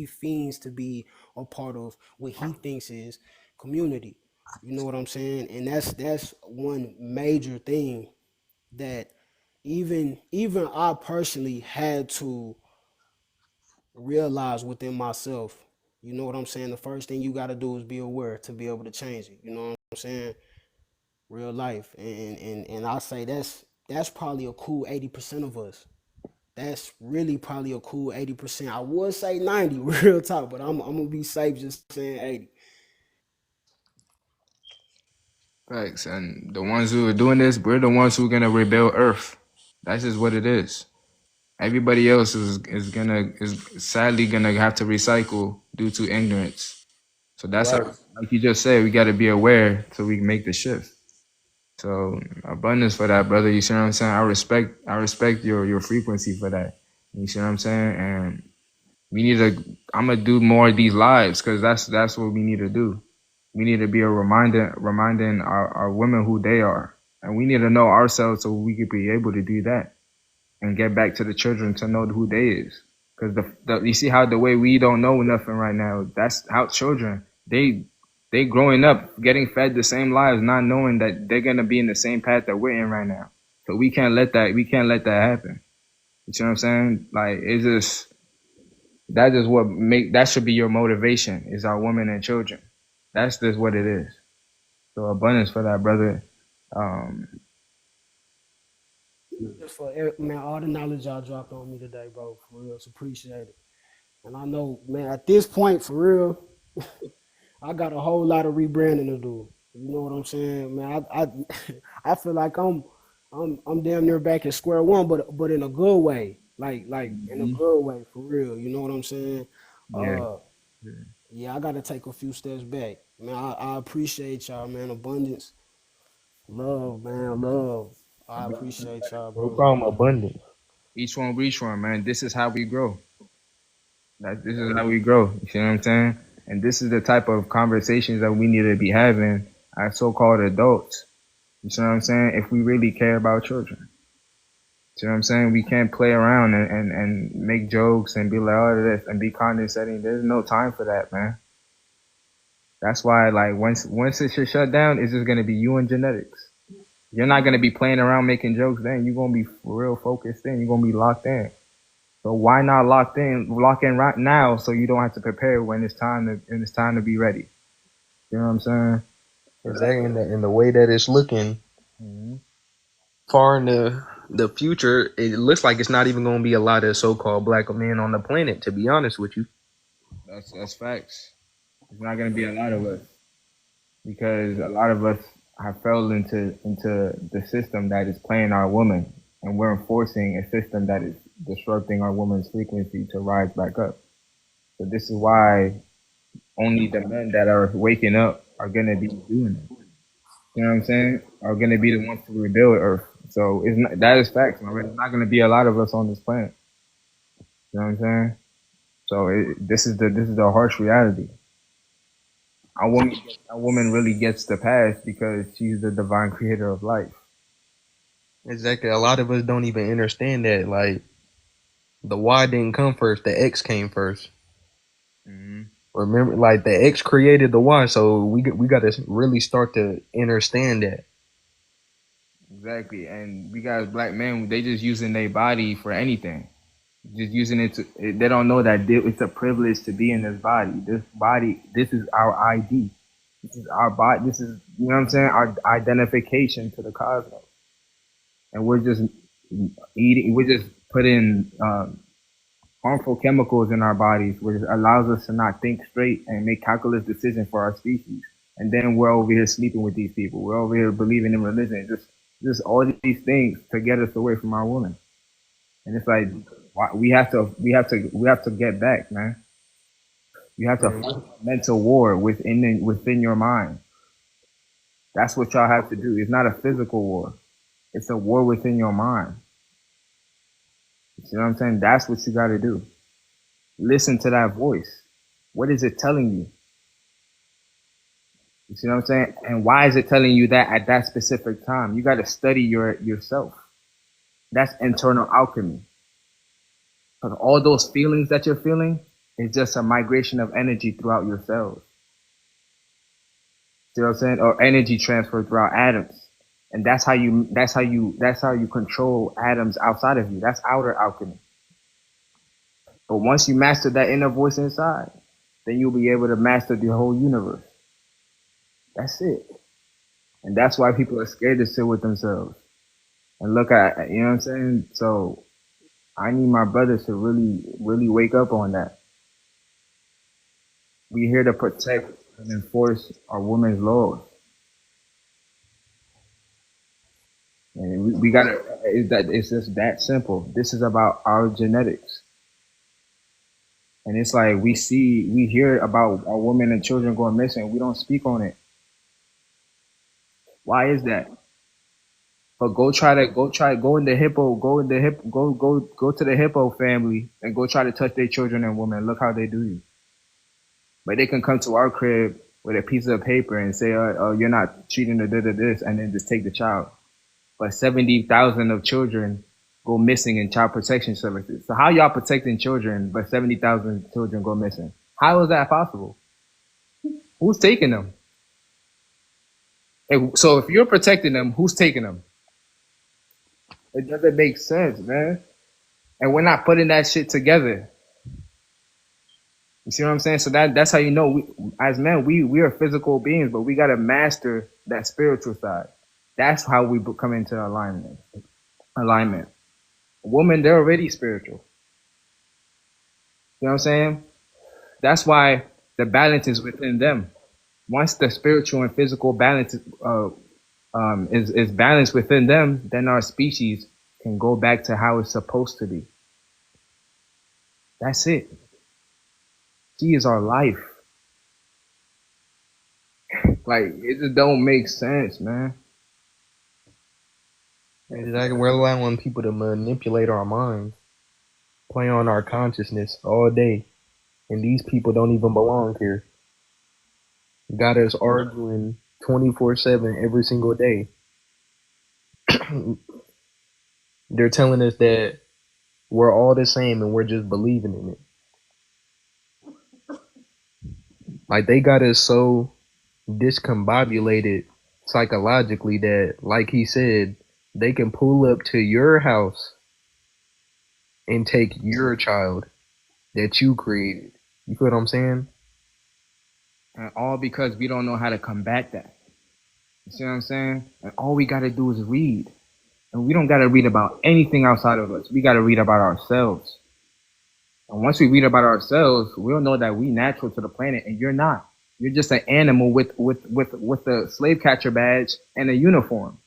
fiends to be a part of what he thinks is community. You know what I'm saying? And that's one major thing that even I personally had to realize within myself. You know what I'm saying? The first thing you got to do is be aware to be able to change it. You know what I'm saying? real life. And I say that's probably a cool 80% of us. That's really probably a cool 80%. I would say 90, real talk, but I'm gonna be safe just saying 80. Facts. And the ones who are doing this, we're the ones who are gonna rebuild Earth. That's just what it is. Everybody else is sadly gonna have to recycle due to ignorance. So that's Right. like you just said, we got to be aware so we can make the shift. So abundance for that, brother. You see what I'm saying? I respect your frequency for that. You see what I'm saying? And we need to. I'm gonna do more of these lives because that's what we need to do. We need to be a reminding our women who they are, and we need to know ourselves so we could be able to do that and get back to the children to know who they is. Because you see how the way we don't know nothing right now. That's how children they growing up getting fed the same lives, not knowing that they're gonna be in the same path that we're in right now. So we can't let that happen. You see what I'm saying? Like it's just that is what make that should be your motivation is our women and children. That's just what it is. So abundance for that, brother. Um, Just for man, all the knowledge y'all dropped on me today, bro. For real, it's appreciated. And I know, man, at this point, for real, I got a whole lot of rebranding to do. You know what I'm saying, man? I feel like I'm damn near back at square one, but in a good way, like in a good way, for real. You know what I'm saying? yeah. Uh, yeah, I got to take a few steps back, man. I appreciate y'all, man. Abundance, love, man, love. I appreciate y'all, No bro. problem. Abundance. Each one reach one, man. This is how we grow. This is how we grow. You see what I'm saying? And this is the type of conversations that we need to be having as so-called adults. You see what I'm saying? If we really care about children. See what I'm saying? We can't play around and make jokes and be like, oh, this and be condescending. There's no time for that, man. That's why, like, once it should shut down, it's just gonna be you and genetics. You're not gonna be playing around making jokes then. You're gonna be real focused in. You're gonna be locked in. So why not lock in right now so you don't have to prepare when it's time to be ready. You know what I'm saying? So Exactly. In the way that it's looking far in the future, it looks like it's not even going to be a lot of so-called black men on the planet. To be honest with you. that's facts. It's not gonna be a lot of us because a lot of us have fell into the system that is playing our woman, and we're enforcing a system that is disrupting our woman's frequency to rise back up. So this is why only the men that are waking up are gonna be doing it. You know what I'm saying? Are gonna be the ones to rebuild Earth. So it's not, that is facts, man. There's not gonna be a lot of us on this planet. You know what I'm saying? So this is the harsh reality. A woman really gets the pass because she's the divine creator of life. Exactly. A lot of us don't even understand that. Like the Y didn't come first. The X came first. Hmm. Remember, like the X created the Y, so we got to really start to understand that. Exactly. And we got black men, they just using their body for anything. Just using it to, they don't know that it's a privilege to be in this body. This body, this is our ID. This is our body. This is, you know what I'm saying? Our identification to the cosmos. And we're just we're just putting harmful chemicals in our bodies, which allows us to not think straight and make calculus decisions for our species. And then we're over here sleeping with these people. We're over here believing in religion. Just all these things to get us away from our woman. And it's like we have to get back, man. You have to fight Mhm. a mental war within your mind. That's what y'all have to do. It's not a physical war. It's a war within your mind. You see what I'm saying? That's what you got to do. Listen to that voice. What is it telling you? You see what I'm saying? And why is it telling you that at that specific time? You got to study yourself. That's internal alchemy. Because all those feelings that you're feeling is just a migration of energy throughout your cells. See what I'm saying? Or energy transfer throughout atoms. And that's how you control atoms outside of you. That's outer alchemy. But once you master that inner voice inside, then you'll be able to master the whole universe. That's it. And that's why people are scared to sit with themselves and look at, you know what I'm saying? So I need my brothers to really, really wake up on that. We're here to protect and enforce our women's laws. And we gotta, it's just that simple. This is about our genetics. And it's like we hear about our women and children going missing. We don't speak on it. Why is that? But go in the hippo, go to the hippo family and go try to touch their children and women. Look how they do you. But they can come to our crib with a piece of paper and say, oh, you're not cheating or this, and then just take the child. But 70,000 of children go missing in child protection services. So how y'all protecting children, but 70,000 children go missing? How is that possible? Who's taking them? So if you're protecting them, who's taking them? It doesn't make sense, man. And we're not putting that shit together. You see what I'm saying? So that's how you know, as men, we are physical beings, but we got to master that spiritual side. That's how we come into alignment. Women, they're already spiritual. You know what I'm saying? That's why the balance is within them. Once the spiritual and physical balance is balanced within them, then our species can go back to how it's supposed to be. That's it. She is our life. Like, it just don't make sense, man. Exactly. We're allowing people to manipulate our minds, play on our consciousness all day, and these people don't even belong here. Got us arguing 24/7 every single day. They're telling us that we're all the same and we're just believing in it. Like, they got us so discombobulated psychologically that, like he said, they can pull up to your house and take your child that you created. You feel what I'm saying? And all because we don't know how to combat that. You see what I'm saying? And all we got to do is read. And we don't got to read about anything outside of us. We got to read about ourselves. And once we read about ourselves, we'll know that we natural to the planet and you're not. You're just an animal with a slave catcher badge and a uniform.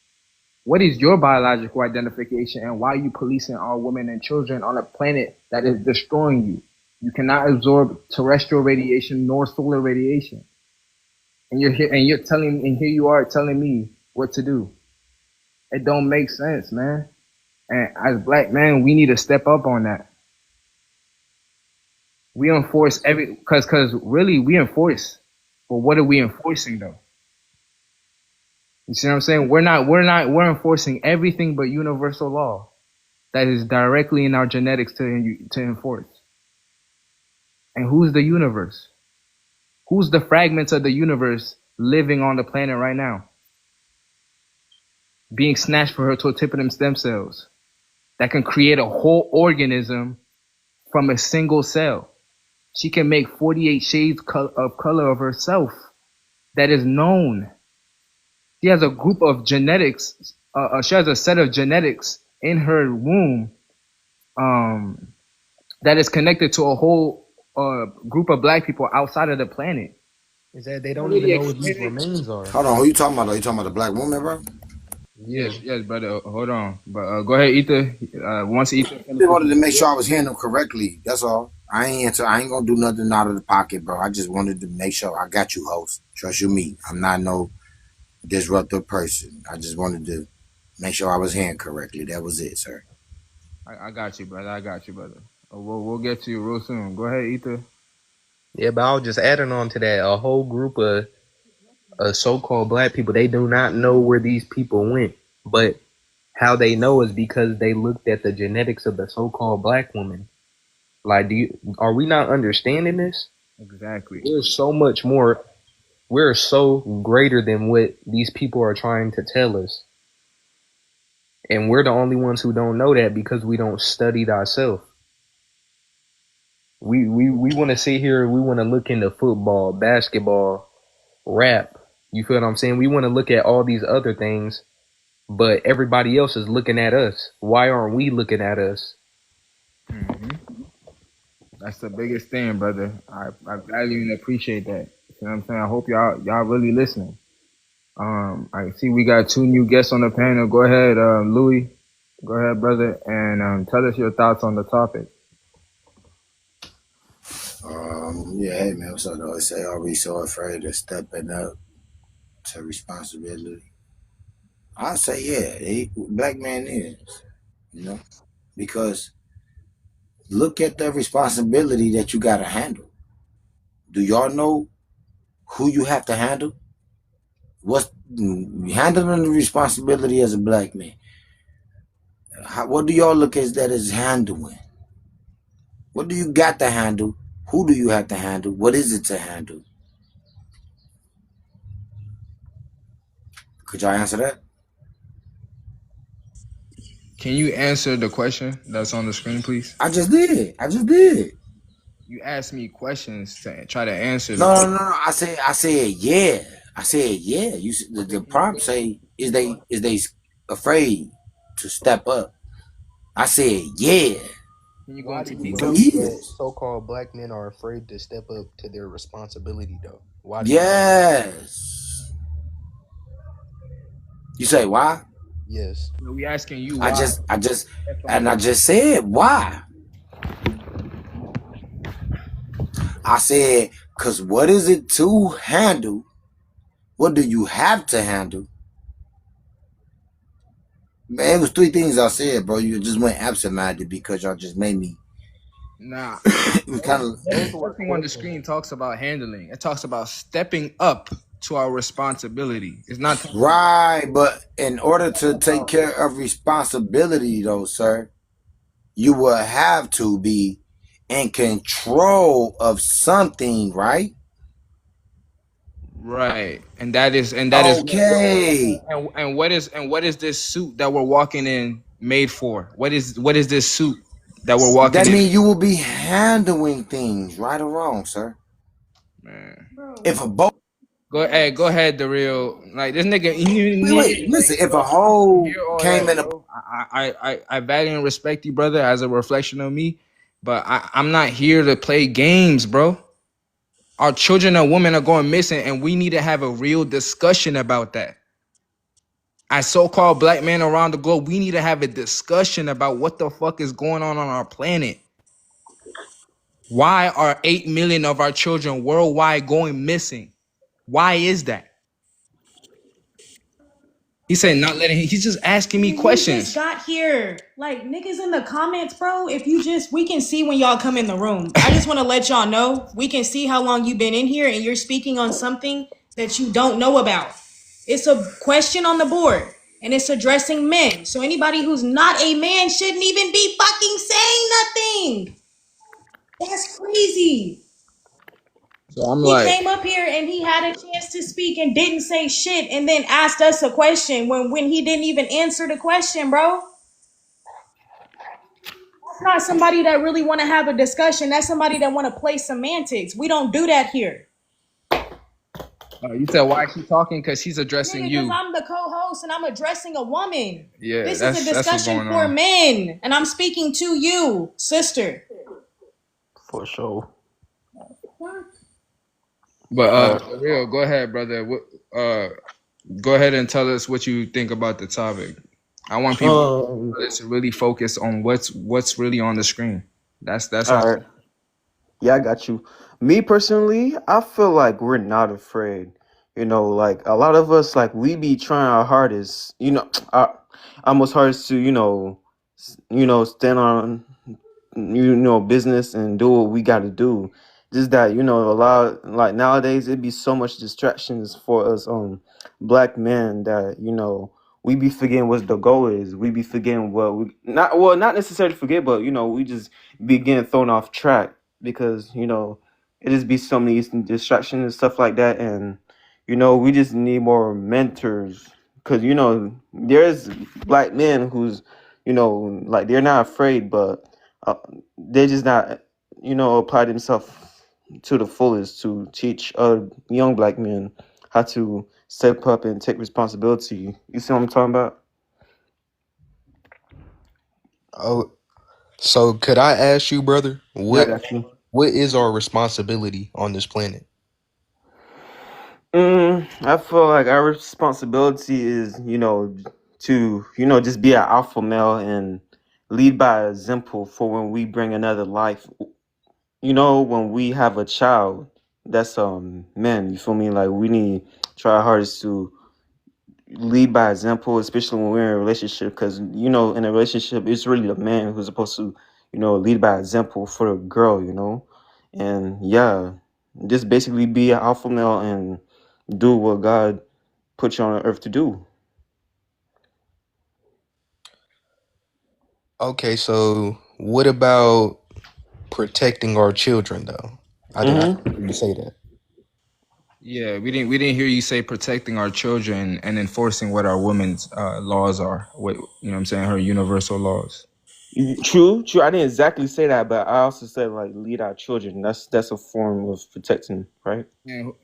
What is your biological identification, and why are you policing our women and children on a planet that is destroying you? You cannot absorb terrestrial radiation nor solar radiation. And you're here, and here you are telling me what to do. It don't make sense, man. And as black men, we need to step up on that. We enforce because really we enforce. But what are we enforcing though? You see what I'm saying? We're enforcing everything but universal law that is directly in our genetics to enforce. And who's the universe? Who's the fragments of the universe living on the planet right now? Being snatched for her totipotent stem cells that can create a whole organism from a single cell. She can make 48 shades of color of herself that is known. She has a group of genetics. She has a set of genetics in her womb that is connected to a whole group of black people outside of the planet. Is that they don't even know what these remains are. Hold on, who you talking about? Though? You talking about the black woman, bro? Yeah. Yes, brother. Hold on. But go ahead, Ether. Once Ether I just wanted to make sure I was hearing them correctly. That's all. I ain't gonna do nothing out of the pocket, bro. I just wanted to make sure I got you, host. Trust you, me. I'm not no disruptive person. I just wanted to make sure I was hearing correctly. That was it, sir. I got you, brother. We'll get to you real soon. Go ahead, Ether. Yeah, but I was just adding on to that. A whole group of so-called black people, they do not know where these people went. But how they know is because they looked at the genetics of the so-called black woman. Like, are we not understanding this? Exactly. We're so much more. We're so greater than what these people are trying to tell us. And we're the only ones who don't know that because we don't study ourselves. We want to sit here, we want to look into football, basketball, rap, You feel what I'm saying? We want to look at all these other things, but everybody else is looking at us. Why aren't we looking at us? That's the biggest thing, brother. I value and appreciate that. You know what I'm saying? I hope y'all really listening. I see we got two new guests on the panel. Go ahead, Louis. Go ahead, brother, and tell us your thoughts on the topic. Yeah, hey man, what's up though? They say, are we so afraid of stepping up to responsibility? I say, yeah, black man is, you know, because look at the responsibility that you got to handle. Do y'all know who you have to handle? What's handling the responsibility as a black man? What do y'all look at that as handling? What do you got to handle? Who do you have to handle? What is it to handle? Could y'all answer that? Can you answer the question that's on the screen, please? I just did. You asked me questions to try to answer the No, question. no, no. I said, yeah. I said, yeah. The prompt say, is they afraid to step up? I said, yeah. Can you go Why do into you So detail? believe that yes, so-called black men are afraid to step up to their responsibility, though? Why do you believe that? yes. You say why? Yes. We asking you I why. just, I just, That's on and I the. just said why. I said, cause what is it to handle? What do you have to handle? Man, it was three things I said, bro. You just went absent-minded because y'all just made me. Nah, It was kind of. Those were everything on the questions. screen talks about handling. It talks about stepping up to our responsibility. It's not talking Right, but in order to take about care of responsibility, though, sir, you will have to be in control of something, right? right, and that is Okay. and what is this suit that we're walking in made for? What is this suit that we're walking That in? means you will be handling things, right or wrong, sir. Man, If a boat, go ahead, the real like this nigga. wait, listen, if a I hole hear all came that, in a, bro. I value and respect you, brother, as a reflection of me, but I'm not here to play games, bro. Our children and women are going missing, and we need to have a real discussion about that. As so-called black men around the globe, we need to have a discussion about what the fuck is going on our planet. Why are 8 million of our children worldwide going missing? Why is that? He said not letting he's just asking me You just questions. got here. Like, niggas in the comments, bro. If you just, we can see when y'all come in the room. I just want to let y'all know, we can see how long you've been in here and you're speaking on something that you don't know about. It's a question on the board and it's addressing men. So anybody who's not a man shouldn't even be fucking saying nothing. That's crazy. So I'm He like, came up here and he had a chance to speak and didn't say shit and then asked us a question when he didn't even answer the question, bro. That's not somebody that really want to have a discussion. That's somebody that want to play semantics. We don't do that here. you said why is she talking? Because she's addressing Nigga, because you. I'm the co-host and I'm addressing a woman. Yeah, This is a that's what's discussion going for on. men. And I'm speaking to you, sister. For sure. But Uh, for real, go ahead, brother. Go ahead and tell us what you think about the topic. I want people um, to really focus on what's really on the screen. That's all. All right. Yeah, I got you. Me personally, I feel like we're not afraid. Like a lot of us, like we be trying our hardest. Our almost hardest to, stand on, business and do what we got to do. Just that, a lot like nowadays it be so much distractions for us, black men that we be forgetting what the goal is. We be forgetting what we not necessarily forget, but we just be getting thrown off track because it just be so many distractions and stuff like that, and we just need more mentors because there's black men who's like they're not afraid, but they just not apply themselves to the fullest to teach other young black men how to step up and take responsibility. You see what I'm talking about? Oh, so could I ask you, brother, Yeah, I got you. what is our responsibility on this planet? I feel like our responsibility is, to, just be an alpha male and lead by example for when we bring another life. When we have a child, that's man, you feel me? Like we need to try our hardest to lead by example, especially when we're in a relationship, because in a relationship, it's really the man who's supposed to, lead by example for the girl, and yeah, just basically be an alpha male and do what God put you on earth to do. Okay, so what about protecting our children, though? I did not Mm-hmm. hear you say that. Yeah, we didn't hear you say protecting our children and enforcing what our women's laws are. What you know what I'm saying? Her universal laws. True, true. I didn't exactly say that, but I also said like lead our children. That's a form of protecting, right? And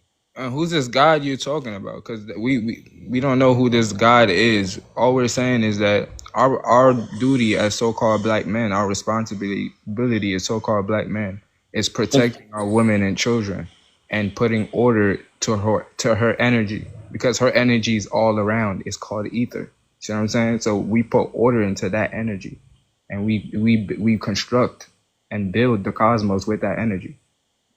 who's this God you're talking about? Because we don't know who this God is. All we're saying is that our duty as so-called black men, our responsibility as so-called black men, is protecting our women and children and putting order to her energy, because her energy is all around. It's called ether. See what I'm saying? So we put order into that energy, and we construct and build the cosmos with that energy.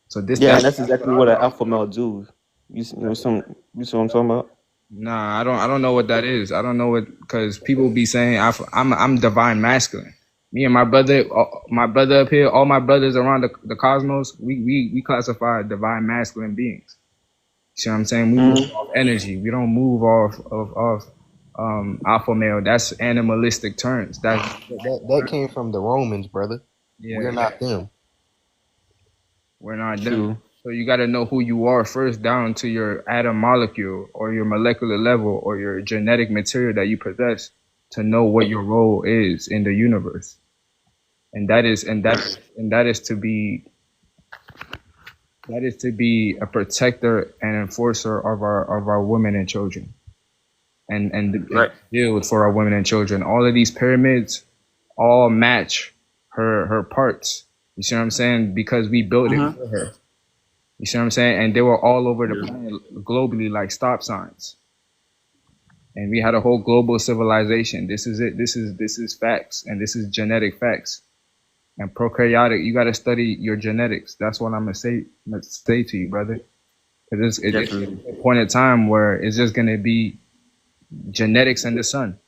So this Yeah, and that's that's that's what exactly our what an laws. alpha male do. You see what I'm talking about? Nah, I don't know what that is. I don't know what, because people be saying I'm divine masculine. Me and my brother up here, all my brothers around the cosmos, we classify divine masculine beings. See what I'm saying? We move Mm-hmm. off energy. We don't move off alpha male. That's animalistic terms. That's That came from the Romans, brother. yeah, We're yeah. not them. We're not them. True. So you got to know who you are first, down to your atom molecule or your molecular level or your genetic material that you possess, to know what your role is in the universe. And that is to be a protector and enforcer of our women and children, and Right. build for our women and children. All of these pyramids all match her parts. You see what I'm saying? Because we built it Mm-hmm. for her. You see what I'm saying? And they were all over the Yeah. planet globally like stop signs. And we had a whole global civilization. This is it. This is facts, and this is genetic facts. And prokaryotic, you got to study your genetics. That's what I'm gonna say to you, brother. Because it's Definitely. a point in time where it's just gonna be genetics and the sun.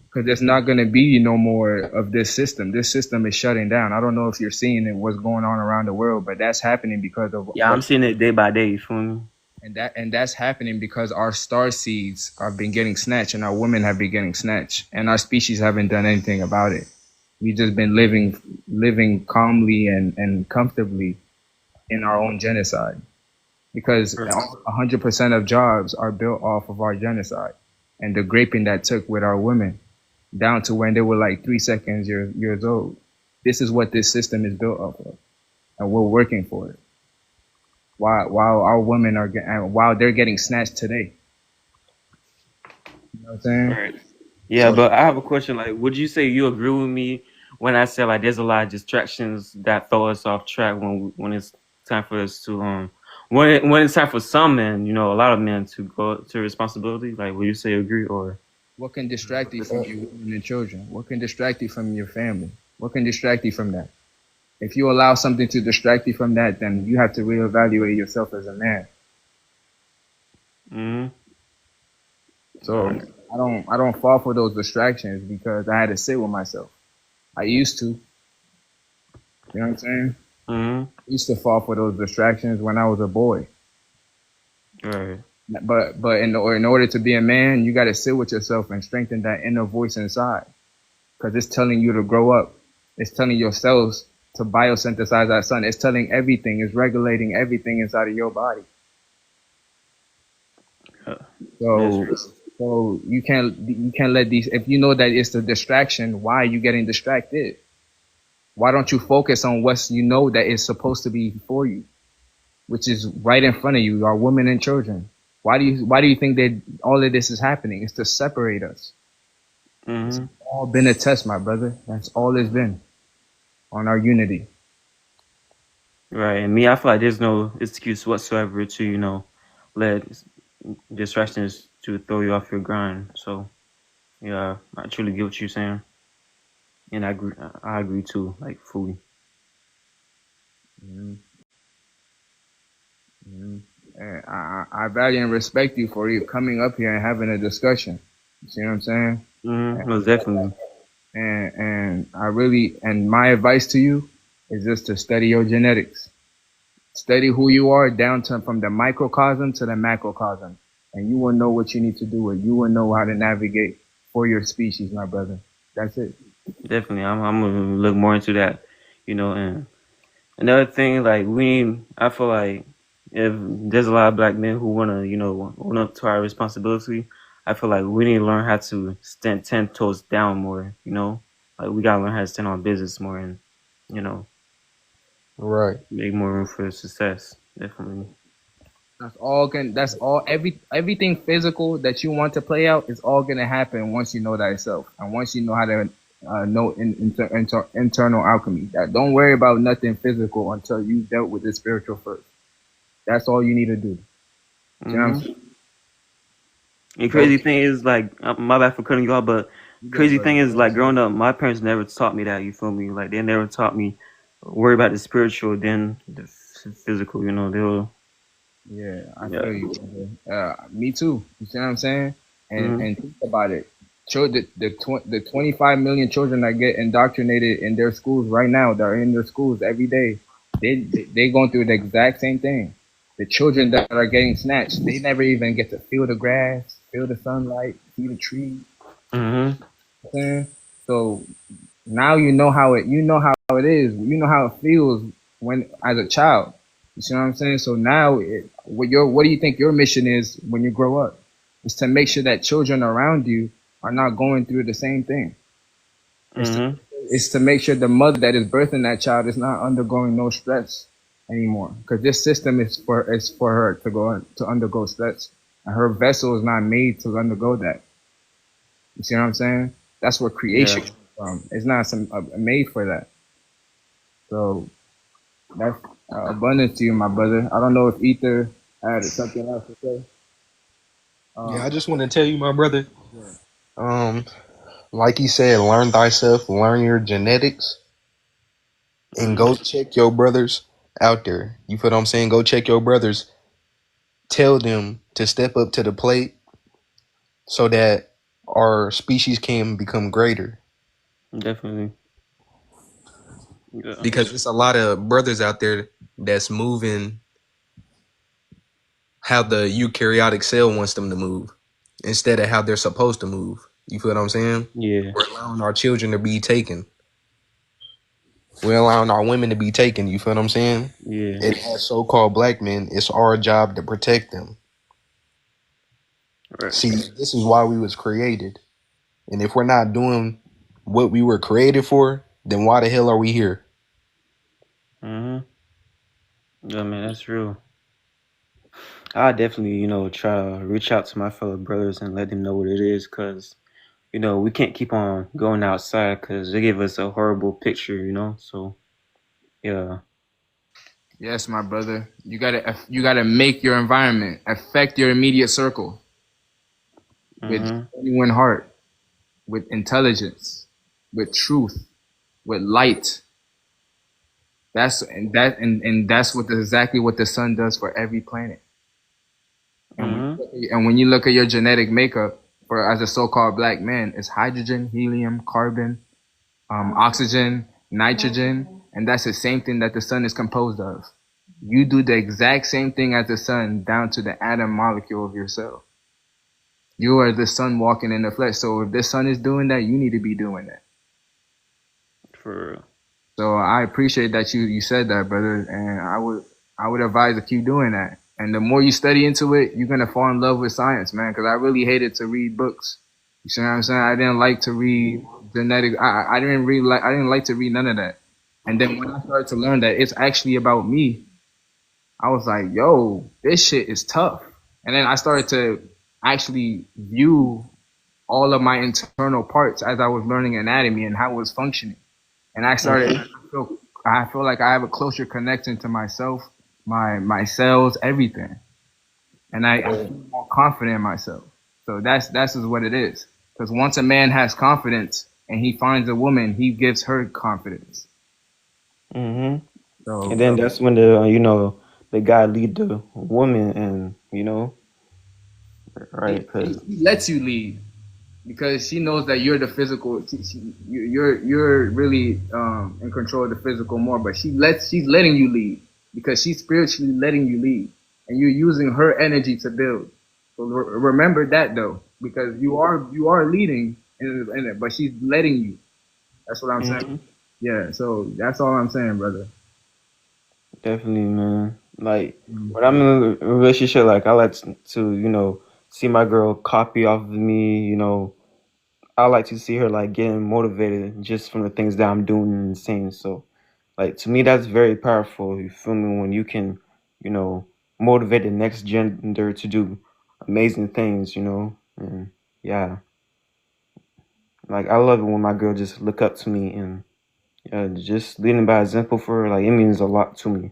Because there's not gonna be no more of this system. This system is shutting down. I don't know if you're seeing it, what's going on around the world, but that's happening because of Yeah, I'm what. seeing it day by day. You feel me? And that's happening because our star seeds have been getting snatched, and our women have been getting snatched, and our species haven't done anything about it. We've just been living calmly and comfortably in our own genocide, because 100% of jobs are built off of our genocide and the graping that took with our women down to when they were like 3 seconds years old. This is what this system is built off of, and we're working for it. While our women and while they're getting snatched today. You know what I'm saying? Right. Yeah, So but I have a question. Like, would you say you agree with me when I say like there's a lot of distractions that throw us off track when it's time for us to when it's time for some men, a lot of men to go to responsibility? Like, would you say agree or what can distract you from disagree? your women and children? What can distract you from your family? What can distract you from that? If you allow something to distract you from that, then you have to reevaluate yourself as a man. Mm-hmm. All So right. I don't fall for those distractions because I had to sit with myself. I used to. You know what I'm saying? Mm-hmm. I used to fall for those distractions when I was a boy. All right. But in order to be a man, you got to sit with yourself and strengthen that inner voice inside, because it's telling you to grow up. It's telling your cells to biosynthesize that sun. It's telling everything. It's regulating everything inside of your body. That's So real. so you can't let these. If you know that it's a distraction, why are you getting distracted? Why don't you focus on what's that is supposed to be for you? which is right in front of you, are women and children. Why do you think that all of this is happening? It's to separate us. It's Mm-hmm. all been a test, my brother. That's all it's been on our unity. Right. And me, I feel like there's no excuse whatsoever to, let distractions to throw you off your grind. So yeah, I truly get what you're saying. And I agree too, like fully. Mm-hmm. Mm-hmm. And I value and respect you for you coming up here and having a discussion. You see what I'm saying? Mm-hmm. Most definitely. And my advice to you is just to study your genetics. Study who you are down to from the microcosm to the macrocosm, and you will know what you need to do, and you will know how to navigate for your species, my brother. That's it. Definitely. I'm gonna look more into that, and another thing, like I feel like if there's a lot of black men who wanna, own up to our responsibility, I feel like we need to learn how to stand 10 toes down more, like we gotta learn how to stand on business more and, you know, Right. make more room for success. Definitely. That's all. Everything physical that you want to play out is all gonna happen once you know thyself, and once you know how to know internal alchemy. That don't worry about nothing physical until you dealt with the spiritual first. That's all you need to do. You know what I'm Mm-hmm. saying? And Go. crazy thing is, like, my bad for cutting you off, but You good, crazy brother. thing is, like, growing up, my parents never taught me that. You feel me? Like, they never taught me worry about the spiritual than the physical. They'll, Yeah, I yeah. feel you, brother. Me too. You see what I'm saying? And Mm-hmm. and think about it. The 25 million children that get indoctrinated in their schools right now, that are in their schools every day, they going through the exact same thing. The children that are getting snatched, they never even get to feel the grass, feel the sunlight, see the trees. Mm-hmm. You know what I'm saying? So now you know how it is. You know how it feels when as a child. You see what I'm saying? So now, what do you think your mission is when you grow up? Is to make sure that children around you are not going through the same thing. It's to, Mm-hmm. it's to make sure the mother that is birthing that child is not undergoing no stress anymore. Because this system is for her to undergo stress, and her vessel is not made to undergo that. You see what I'm saying? That's where Yeah. creation comes from. It's not made for that. So that's abundance to you, my brother. I don't know if Ether had something else to say. Yeah, I Um, just want to tell you, my brother. yeah. Um, like he said, learn thyself, learn your genetics, and Mm-hmm. go check your brothers out there. You feel what I'm saying? Go check your brothers. Tell them to step up to the plate so that our species can become greater. Definitely. Yeah. Because there's a lot of brothers out there that's moving how the eukaryotic cell wants them to move instead of how they're supposed to move. You feel what I'm saying? Yeah. We're allowing our children to be taken. We're allowing our women to be taken. You feel what I'm saying? Yeah. And as so-called black men, it's our job to protect them. Right. See, this is why we was created. And if we're not doing what we were created for, then why the hell are we here? Mm-hmm. Yeah, man, that's real. I definitely, try to reach out to my fellow brothers and let them know what it is, cause we can't keep on going outside because they give us a horrible picture, So yeah. Yes, my brother. You gotta make your environment affect your immediate circle with Mm-hmm. genuine heart, with intelligence, with truth, with light. That's exactly what the sun does for every planet. Mm-hmm. And when you look at your genetic makeup for as a so-called black man, it's hydrogen, helium, carbon, oxygen, nitrogen, and that's the same thing that the sun is composed of. You do the exact same thing as the sun down to the atom molecule of your cell. You are the sun walking in the flesh. So if the sun is doing that, you need to be doing that. For real. So I appreciate that you said that, brother, and I would advise to keep doing that. And the more you study into it, you're gonna fall in love with science, man. Because I really hated to read books. You see what I'm saying? I didn't like to read genetic. I didn't like to read none of that. And then when I started to learn that it's actually about me, I was like, yo, this shit is tough. And then I started to actually view all of my internal parts as I was learning anatomy and how it was functioning. And I started, I feel like I have a closer connection to myself, my cells, everything. And I feel more confident in myself. So that's just what it is. Because once a man has confidence and he finds a woman, he gives her confidence. And So then that's when the guy lead the woman, and right, because he lets you lead because she knows that you're the physical. You're really in control of the physical more, but she's letting you lead because she's spiritually letting you lead, and you're using her energy to build. So remember that though, because you are leading, but she's letting you. That's what I'm saying. Yeah. So that's all I'm saying, brother. definitely, man. Like when I'm in a relationship, like I like to see my girl copy off of me. I like to see her like getting motivated just from the things that I'm doing and saying. So, like to me, that's very powerful. You feel me? When you can, you know, motivate the next gender to do amazing things. And yeah, like I love it when my girl just look up to me and just leading by example for her. Like it means a lot to me.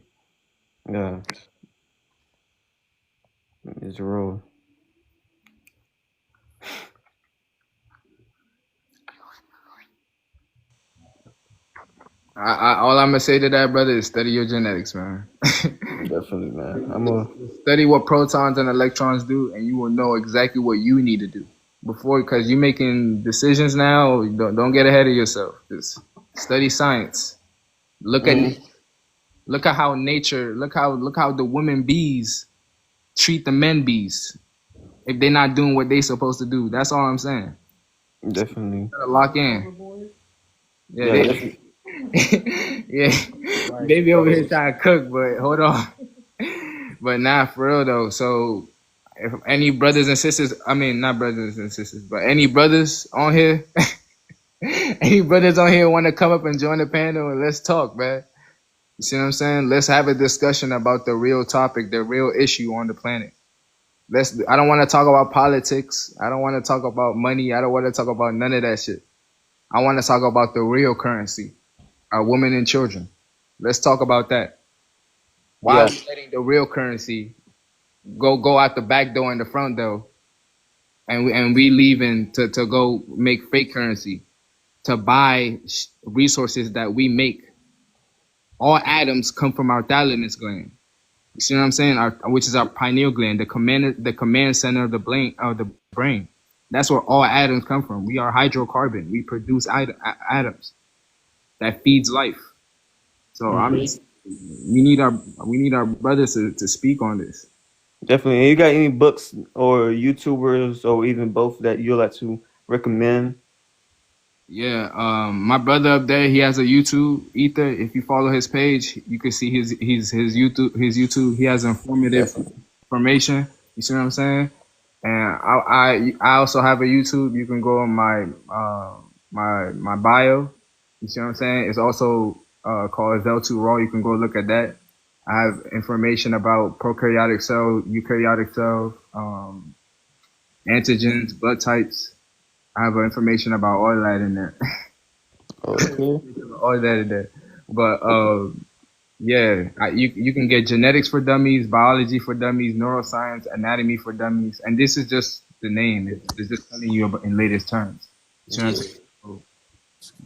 Yeah, it's real. All I'm gonna say to that, brother, is study your genetics, man. Definitely, man. I'm a Study what protons and electrons do, and you will know exactly what you need to do before. Because you're making decisions now. Don't get ahead of yourself. Just study science. Look at Mhm. look at how nature. Look how the women bees treat the men bees if they're not doing what they supposed to do. That's all I'm saying. Definitely. Gotta lock in. Yeah, Yeah, they. definitely. Yeah, they be over here trying to cook, but hold on. But nah, for real though. So if any brothers and sisters, I mean not brothers and sisters, but any brothers on here, any brothers on here want to come up and join the panel and let's talk, man. You see what I'm saying? Let's have a discussion about the real topic, the real issue on the planet. I don't want to talk about politics. I don't want to talk about money. I don't want to talk about none of that shit. I want to talk about the real currency, our women and children. Let's talk about that. Why are Yeah, we letting the real currency go out the back door and the front door, and we leaving to go make fake currency to buy resources that we make? All atoms come from our thalamus gland. You see what I'm saying? Which is our pineal gland, the command center of the brain. That's where all atoms come from. We are hydrocarbon. We produce atoms that feeds life. So we need our brothers to speak on this. definitely. You got any books or YouTubers or even both that you like to recommend? Yeah, my brother up there, he has a YouTube, Ether. If you follow his page, you can see his YouTube. His YouTube, he has informative Definitely. information. You see what I'm saying? And I also have a YouTube. You can go on my bio. You see what I'm saying? It's also called Zel2 Raw. You can go look at that. I have information about prokaryotic cells, eukaryotic cells, antigens, blood types. I have information about all that in there. Okay. All that in there. But yeah, you can get genetics for dummies, biology for dummies, neuroscience, anatomy for dummies, and this is just the name. It's just telling you about in latest terms. You know what I'm saying? So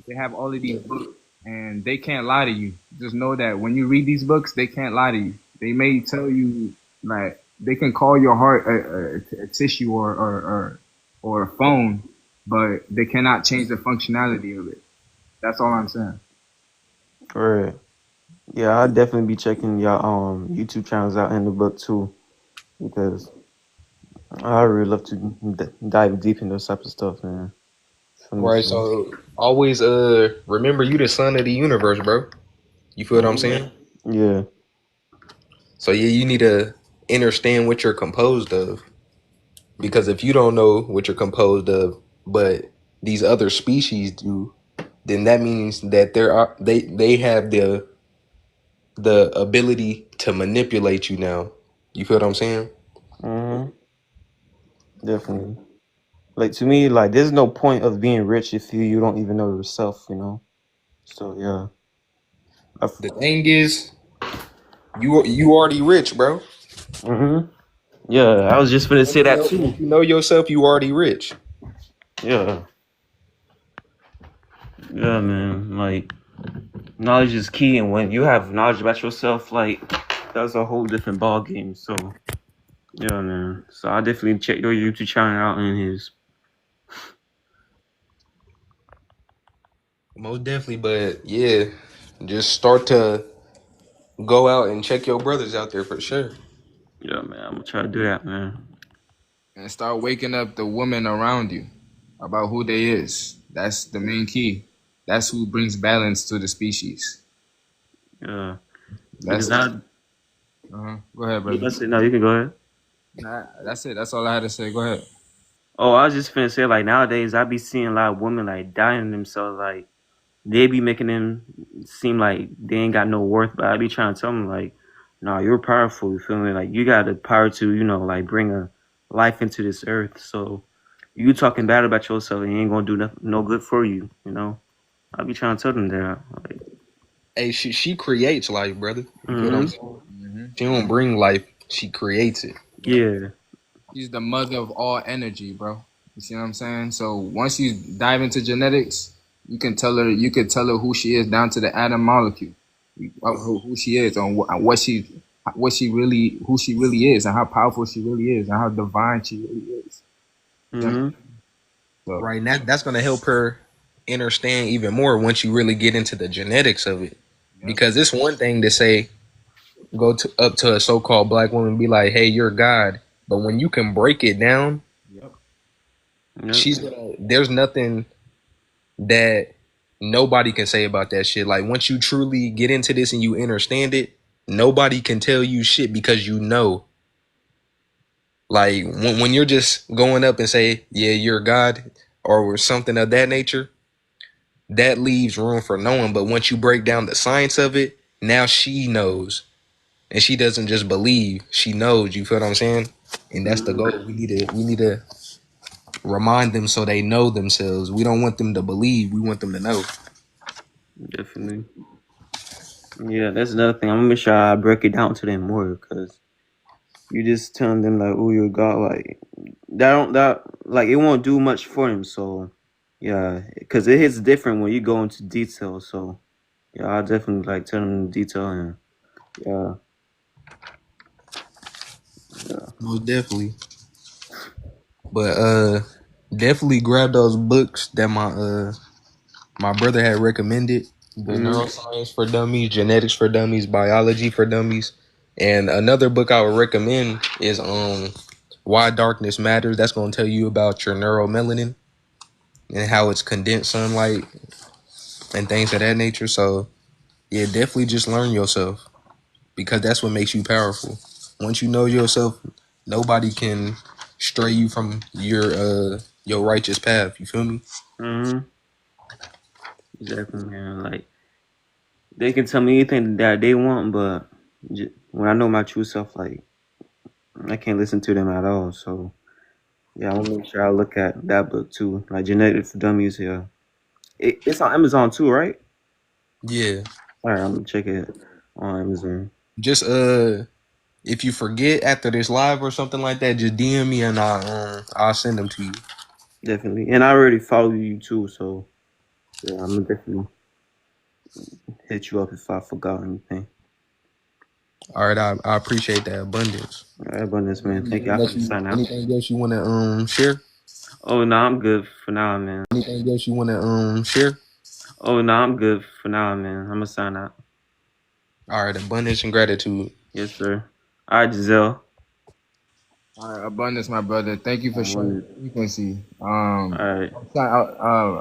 they have all of these books, and they can't lie to you. Just know that when you read these books, they can't lie to you. They may tell you like they can call your heart a tissue or a phone, but they cannot change the functionality of it. That's all I'm saying. All right. Yeah, I'll definitely be checking your YouTube channels out in the book too, because I really love to dive deep in those types of stuff, man. Feel me? Right. So, So always remember you the son of the universe, bro. You feel what I'm saying? yeah, So yeah, you need to understand what you're composed of. Because if you don't know what you're composed of, but these other species do, then that means that they have the ability to manipulate you now. You feel what I'm saying? Definitely. Like to me, like there's no point of being rich if you don't even know yourself, you know. So yeah. The thing is, you already rich, bro. Mm-hmm. Yeah, I was just gonna say that too. Once you know yourself, you already rich. Yeah. Yeah, man. Like knowledge is key, and when you have knowledge about yourself, like that's a whole different ball game. So yeah, man. So I definitely check your YouTube channel out and his. Most definitely, but yeah, just start to go out and check your brothers out there for sure. Yeah, man. I'm gonna try to do that, man. And start waking up the women around you about who they is. That's the main key. That's who brings balance to the species. Yeah, That's because I. Go ahead, brother. Let's say no. You can go ahead. Nah, that's it. That's all I had to say. Go ahead. Oh, I was just finna say like nowadays I be seeing a lot of women like dying themselves. Like they be making them seem like they ain't got no worth, but I be trying to tell them like, nah, you're powerful. You feel me? Like you got the power to, like bring a life into this earth. So you talking bad about yourself, it ain't gonna do no good for you. You know? I be trying to tell them that. Like, Hey, she creates life, brother. You feel what I'm mm-hmm. saying? She don't bring life; she creates it. Yep. Yeah. She's the mother of all energy, bro. You see what I'm saying? So once you dive into genetics, you can tell her. You can tell her who she is down to the atom molecule, who she is, on what she really, who she really is, and how powerful she really is, and how divine she really is. Yeah. Mm-hmm. So, Right, and that's gonna help her understand even more once you really get into the genetics of it. yep. Because it's one thing to say, up to a so-called black woman and be like, "Hey, you're God," but when you can break it down, Yep. Yep. there's nothing that nobody can say about that shit. Like once you truly get into this and you understand it, nobody can tell you shit because you know. Like when you're just going up and say, "Yeah, you're God," or something of that nature, that leaves room for knowing. But once you break down the science of it, now she knows, and she doesn't just believe; she knows. You feel what I'm saying? And that's the Mm-hmm. goal. We need to remind them so they know themselves. We don't want them to believe. We want them to know. Definitely. Yeah, that's another thing. I'm gonna make sure I break it down to them more because you just telling them like, "Oh, you're God," like that like it won't do much for him. So yeah, because it hits different when you go into detail. So yeah, I definitely like tell them in detail and yeah, yeah. Most definitely. But definitely grab those books that my brother had recommended. The Mm-hmm. Neuroscience for Dummies, Genetics for Dummies, Biology for Dummies. And another book I would recommend is Why Darkness Matters. That's gonna tell you about your neuromelanin and how it's condensed sunlight and things of that nature. So yeah, definitely just learn yourself because that's what makes you powerful. Once you know yourself, nobody can stray you from your righteous path. You feel me? Mm-hmm. Exactly, man. Like they can tell me anything that they want, but when I know my true self, like I can't listen to them at all. So yeah, I want to make sure I look at that book too, like Genetics for Dummies. Yeah, it's on Amazon too, right? Yeah. All right, I'm gonna check it on Amazon. Just if you forget after this live or something like that, just DM me and I'll send them to you. Definitely, and I already follow you too, so yeah, I'm gonna definitely hit you up if I forgot anything. All right, I appreciate that abundance. All right, abundance, man. Thank you. I can sign out. Anything else you wanna share? Oh no, I'm good for now, man. Anything else you wanna share? Oh no, I'm good for now, man. I'm gonna sign out. All right, abundance and gratitude. Yes, sir. All right, Giselle. All right, abundance, my brother. Thank you for sharing All the frequency. right.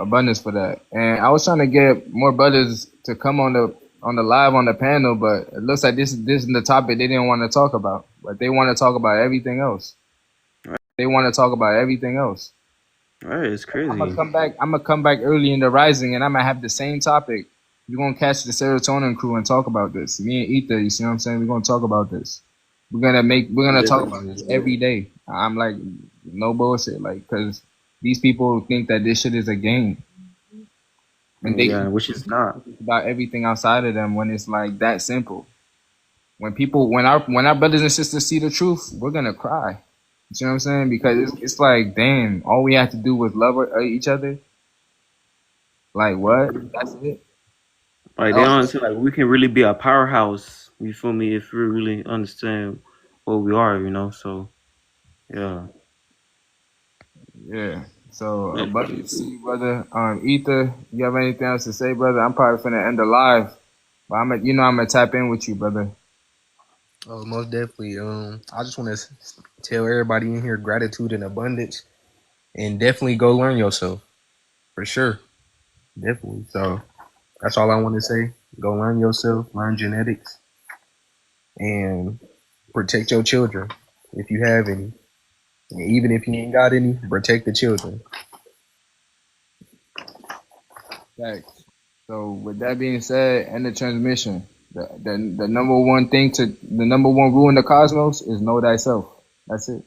Abundance for that. And I was trying to get more brothers to come on the live on the panel, but it looks like this is the topic they didn't want to talk about. But they want to talk about everything else. They want to talk about everything else. All right, it's I'm gonna crazy. come back. I'm gonna come back early in the rising, and I'm gonna have the same topic, We're gonna catch the serotonin crew and talk about this. Me and Ether, you see what I'm saying? We're gonna talk about this. We're gonna talk about this every day. I'm like, no bullshit, like, cause these people think that this shit is a game, and they Yeah, which is not. about everything outside of them when it's like that simple. When our brothers and sisters see the truth, we're gonna cry. You see what I'm saying? Because it's like, damn, all we had to do was love each other. Like what? That's it. Like they Oh, don't understand like we can really be a powerhouse, you feel me, if we really understand what we are, you know. So yeah. yeah. So, brother, see, brother, Ether, you have anything else to say, brother? I'm probably finna end the live, but I'm gonna tap in with you, brother. Oh, most definitely. I just want to tell everybody in here gratitude and abundance, and definitely go learn yourself for sure. Definitely. So that's all I want to say. Go learn yourself, learn genetics, and protect your children if you have any. And even if you ain't got any, protect the children. Thanks. So, with that being said, end the transmission. The number one rule in the cosmos is know thyself. That's it.